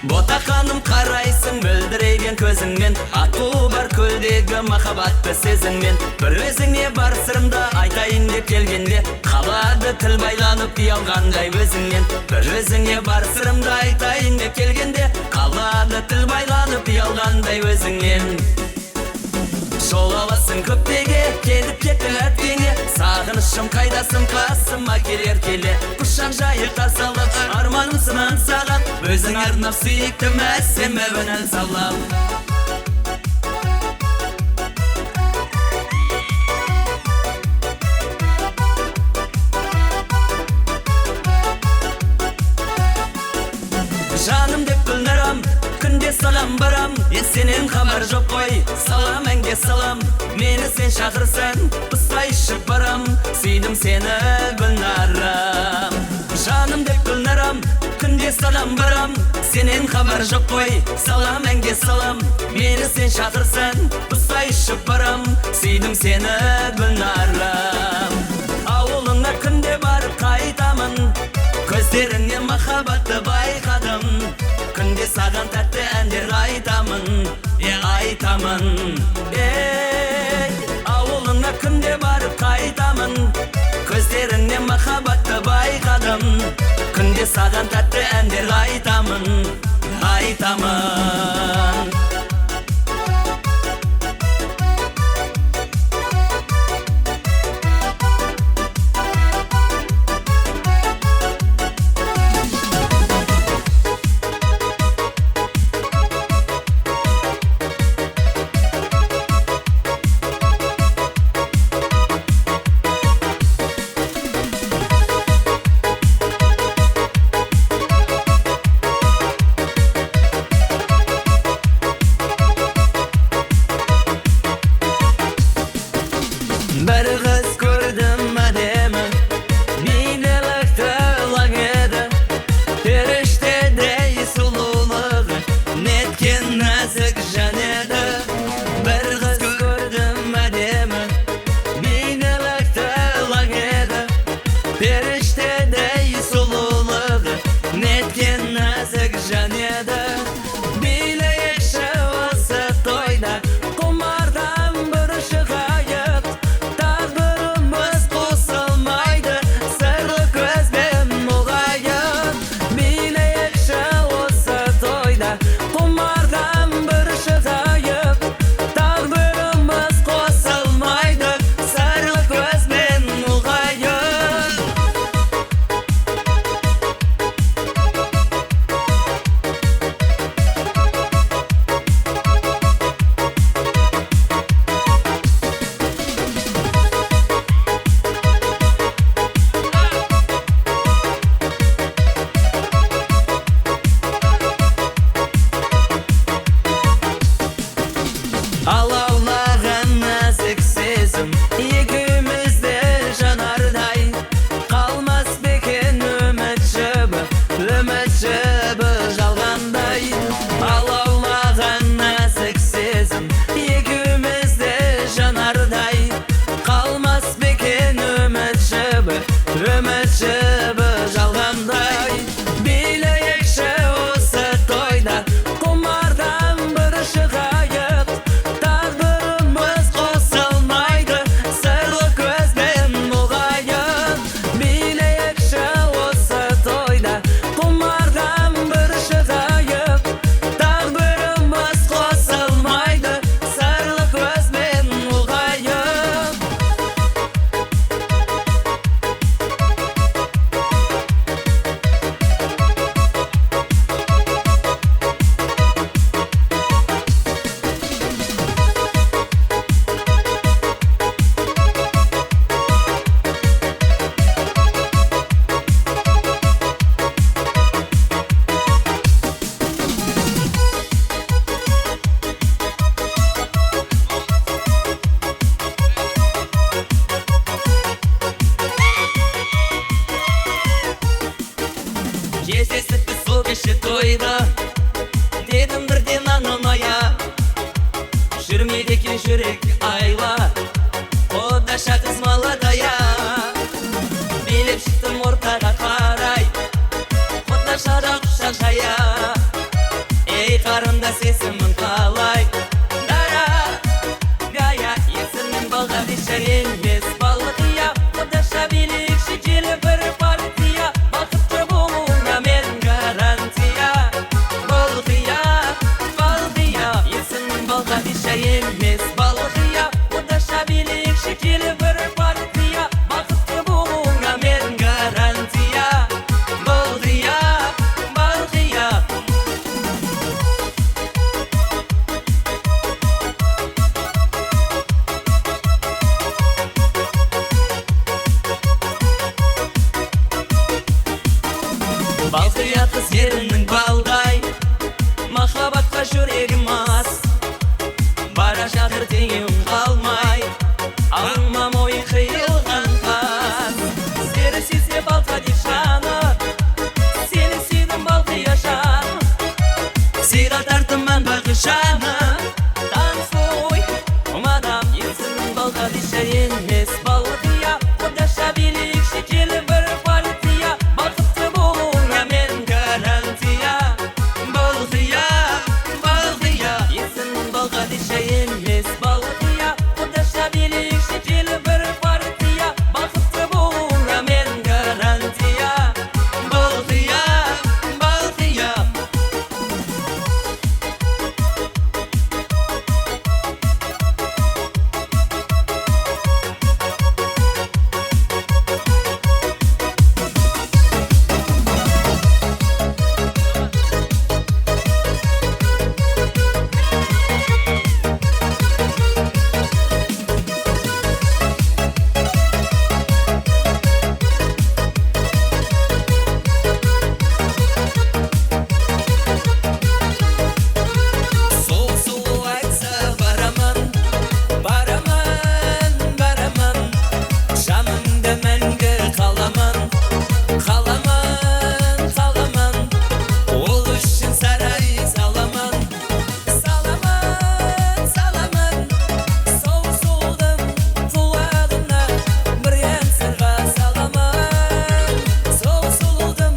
Ботақаным қарайсың мөлдіреген көзіңмен, аққу бар көлдегі махаббатты сезіңмен. Бір өзіңе бар сырымды айтайын деп келгенде, қалады тіл байланып ұялғандай өзіңнен. Бір өзіңе бар сырымды айтайын деп келгенде, қалады тіл байланып ұялғандай өзіңнен. Жол аласың көптеге, келіп кетті әттеңе, сағынышым қайдасың қасыма келер келе. Құшақ жайы қарсы алып, арманымсың аңсаған, өзің арнап сүйіктім әсем әуен ән салам. Жаным деп гүлнарам, күнде саған барам, сенен хабар жоқ қой, салам әнге салам. Мені сен шақырсаң, ұстай ішіп барам, сүйдім сені гүлнарам. Жаным деп гүлнарам, күнде саған барам, сенен хабар жоқ қой, салам әнге салам. Мені сен шақырсаң, ұстай ішіп барам, сүйдім сені гүлнарам. Ауылыңа күнде барып қайтамын, көздеріңнен махаббатты байқадым, күнде саған тәтті әндер айтамын, айтамын. Ауылыңа күнде барып қайтамын, көздеріңнен махаббатты байқадым, күнде саған тәтті әндер айтамын, айтамын. тойда дедім бірден анамая, жүрмейді екен жүрек айла, қодаша қыз молодая. Билеп шықтым ортаға қарай, қодашада құшақ жая. Ей қарындас есімін қалай, дара гая, есімнің балға дешер емес балықия. Қодаша билікші келі бір партия, бақытты болуыңа мен гарантия. Балықия, балықия, есімнің балға дешер емес балықия. Қодаша билікші келі бір партия, бақытты болуыңа мен гарантия. Балықия, балықия. Балқия қыз ерінің балдай, махаббатқа жүрегім ас. Бара жатыр теңеуім қалмай, алыңма мойын қиылған қас. Сені сезсе балқа деп жаны, сені сүйдім балқия жаны. Сыйға тартыман бағы жаны, танцуй, мадам, есімнің балқа дешер емес балқия. Қодаша билікші келі бір партия, бақытты болуыңа мен гарантия. Балқия, балқия, есімнің балқа дешер емес балқия. Қодаша билікші келі бір партия, бақытты болуыңа мен гарантия. Балқия, балқия. Сол айтса барамын, барамын, барамын. Жанымда мәңгі қаламын, қаламын, қаламын. Ол үшін сарай саламын, саламын, саламын. Сол-солдың құлағына бір ән сырға саламын. Сол-солдың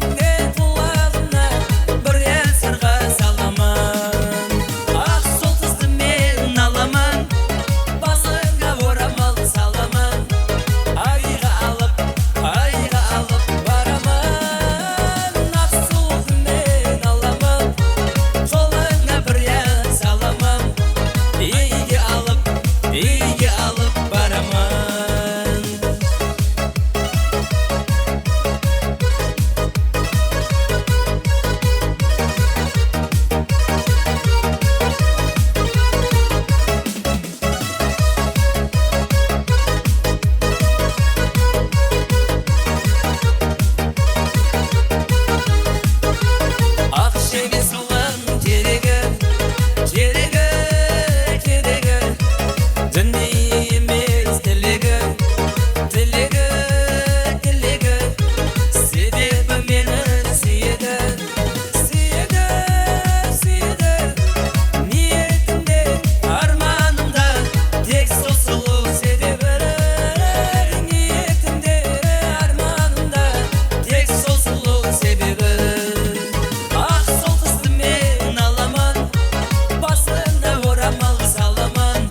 құлағына бір ән сырға саламын. Ақ сол қызды мен аламын, басыңа орамал саламын. Айға алып барамын. Ақ солды мен аламын, қолыңа бір ән саламын. Үйге алып барамын. Ақ жебе соған керегі, керегі, керегі. Дүние емес тілегі, тілегі, тілегі. Себебі мені сүйеді, сүйеді, сүйеді. Ниетімде, арманымда тек сол сұлу себебі. Ниетімде, арманымда тек сол сұлу себебі. Ақ сол қызды мен аламын, басына орамал саламын.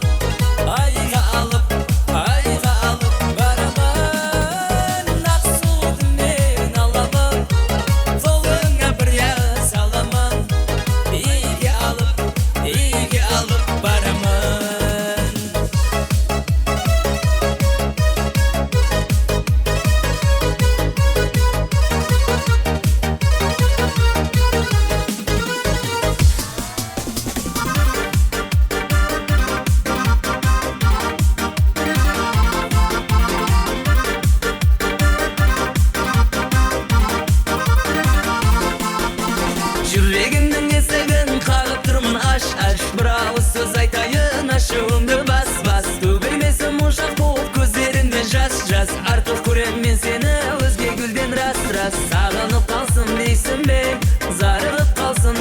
Айға алып барамын. Ақ солды мен аламын, қолыңа бір ән саламын. Үйге алып барамын. Жүрегімнің есігін қағып тұрмын, аш, бір ауыз сөз айтайын, ашуымды бас. Төгілмесін мұншақ болып көздеріңде жас. Артық көрем мен сені өзге гүлден рас. Сағынып қалсын дейсің бе, зарығып қалсын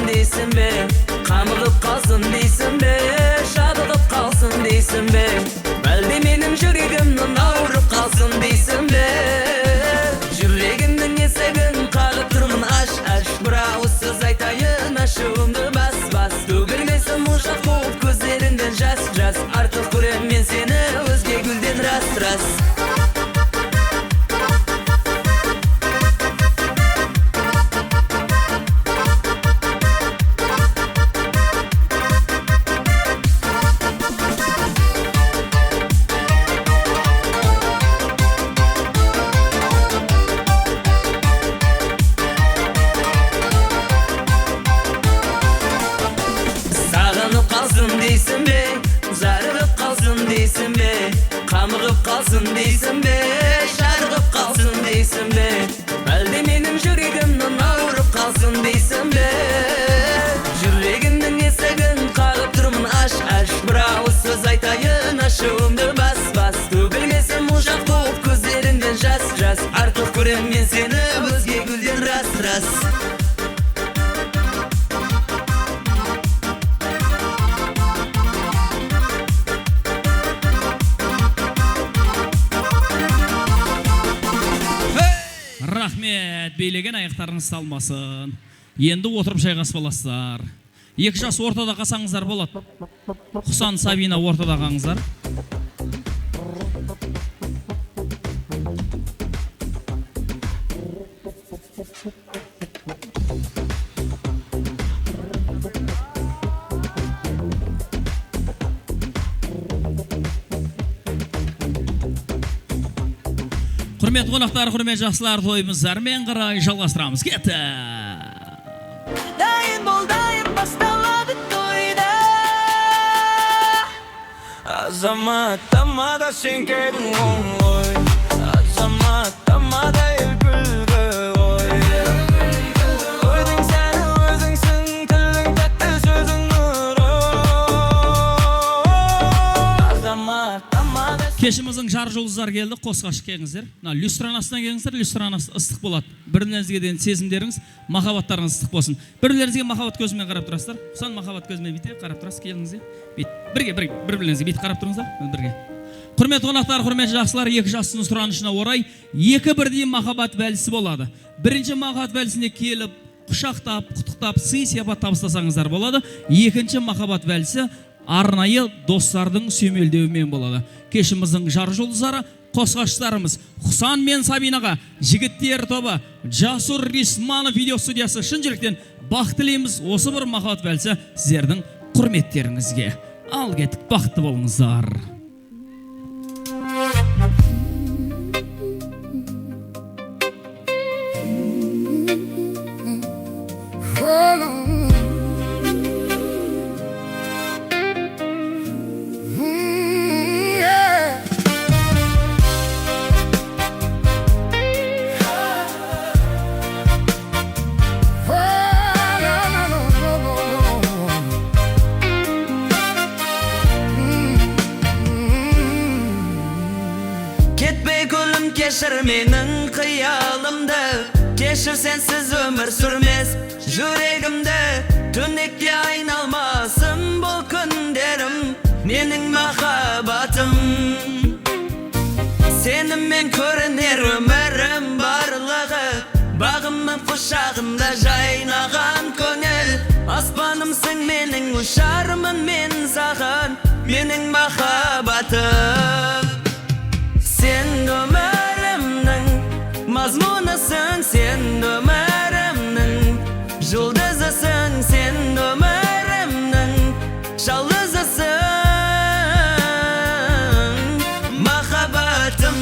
рас Sağınıp kalsın deysin be, zarılıp kalsın deysin be, kamығып kalsın deysin be, şarығып kalsın deysin be, әлде менің жүрегімнің ауырып қалсын дейсің бе, жүрегімнің есігін қағып тұрмын аш, бір ауыз сөз айтайын ашуымды бас, төгілмесін мұжақ болып көздеріңден жас, артық көрем мен сені өзге гүлден рас. Рахмет, бейлеген аяқтарыңыз салмасын. Енді отырып жайғасып аласыздар. 2 жас ортада қалсаңыздар болады. Құсан Сабина ортада қалыңыздар. Құрмет қонақтар, құрмет жақсылар, тойымыздармен қарай жалғастырамыз. Кетті! Дайын бол, дайын басталады тойда. Азаматтама да сен келдің ғой, азаматтама да ел күлгі ғой. Қойдың сәні өзіңсің, тілің тәтті сөзің нұры. Азаматтама да Кешіміздің жар жұлдыздар келді, қосқа шыққеңіздер. Люстранасынан келіңіздер, люстранасы ыстық болады. Бірлеріңізге деген сезімдеріңіз, махаббаттарыңыз ыстық болсын. Бірлеріңізге махаббат көзімен қарап тұрасыздар. Құсан махаббат көзімен бүйте қарап тұрасыз, келіңіздер. Бір-біріңізге бүйте қарап тұрыңыздар, бірге. Құрмет қонақтар, құрмет жақсылар, 2 жастың сұранышына орай 2 бірдей махаббат бәлісі болады. Бірінші махаббат бәлісіне келіп, құшақтап, құттықтап, сый-сияпат табыстасаңыздар болады. Екінші махаббат бәлісі арнайы достардың сүйемелдеуімен болады. Кешіміздің жар жұлдыздары қосқаштарымыз Құсан мен Сабинаға жігіттер тобы Жасур Рисманов видео студиясы шын жүректен бақ тілейміз. Осы бір махаббат бәлісі сіздердің құрметтеріңізге. Ал кеттік, бақытты болыңыздар. Кешір менің қиялымды, кешір сенсіз өмір сүрмес жүрегімді, түнекке айналмасын бұл күндерім, менің махаббатым. Сеніммен көрінер өмірім барлығы, бағымның құшағында жайнаған көңіл, аспанымсың менің, ұшармын мен саған, менің махаббатым. Сен өмірімнің мазмұнысың, сен өмірімнің жұлдызысың, сен өмірімнің жалғызысың, махаббатым.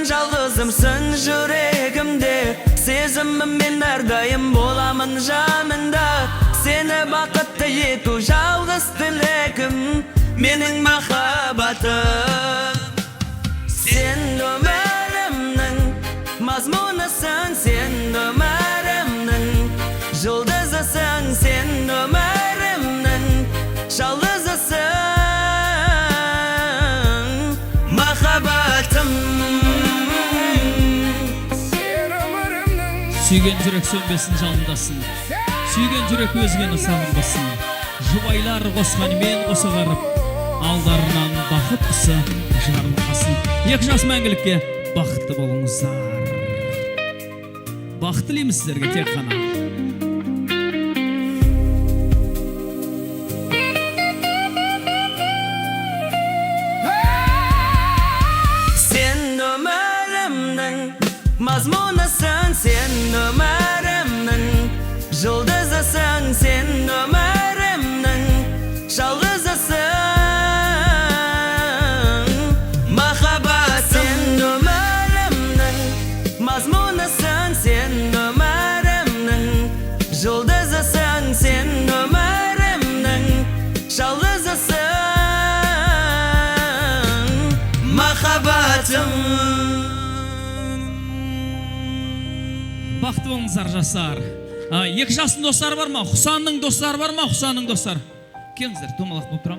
Жалғызымсың жүрегімде, сезіміммен әрдайым боламын жанында, сені бақытты ету жалғыз тілегім, менің махаббатым. Сен өмірімнің мазмұнысың, сен өмірімнің жұлдызысың, сен өмірімнің жалғызысың, махаббатым. Сүйген жүрек сөнбесін жалындасын, сүйген жүрек өзгені сағынбасын, жұбайлар қосқанымен қоса қарып, алдарынан бақыт құсы жарылқасын. Екі жас мәңгілікке бақытты болыңыздар. Бақыт тілейміз сіздерге тек қана. Mazmunasın sen ömrümün, yıldızısın sen ömrümün, şalgızısın. Mahabat sen ömrümün, mazmunasın sen ömrümün, yıldızısın sen ömrümün, şalgızısın. Mahabatım. Бақытты болыңыздар жастар. Екі жастың достары бар ма? Хұсанның достары бар ма? Хұсанның достары. Келіңіздер, домалақ болып тұрам.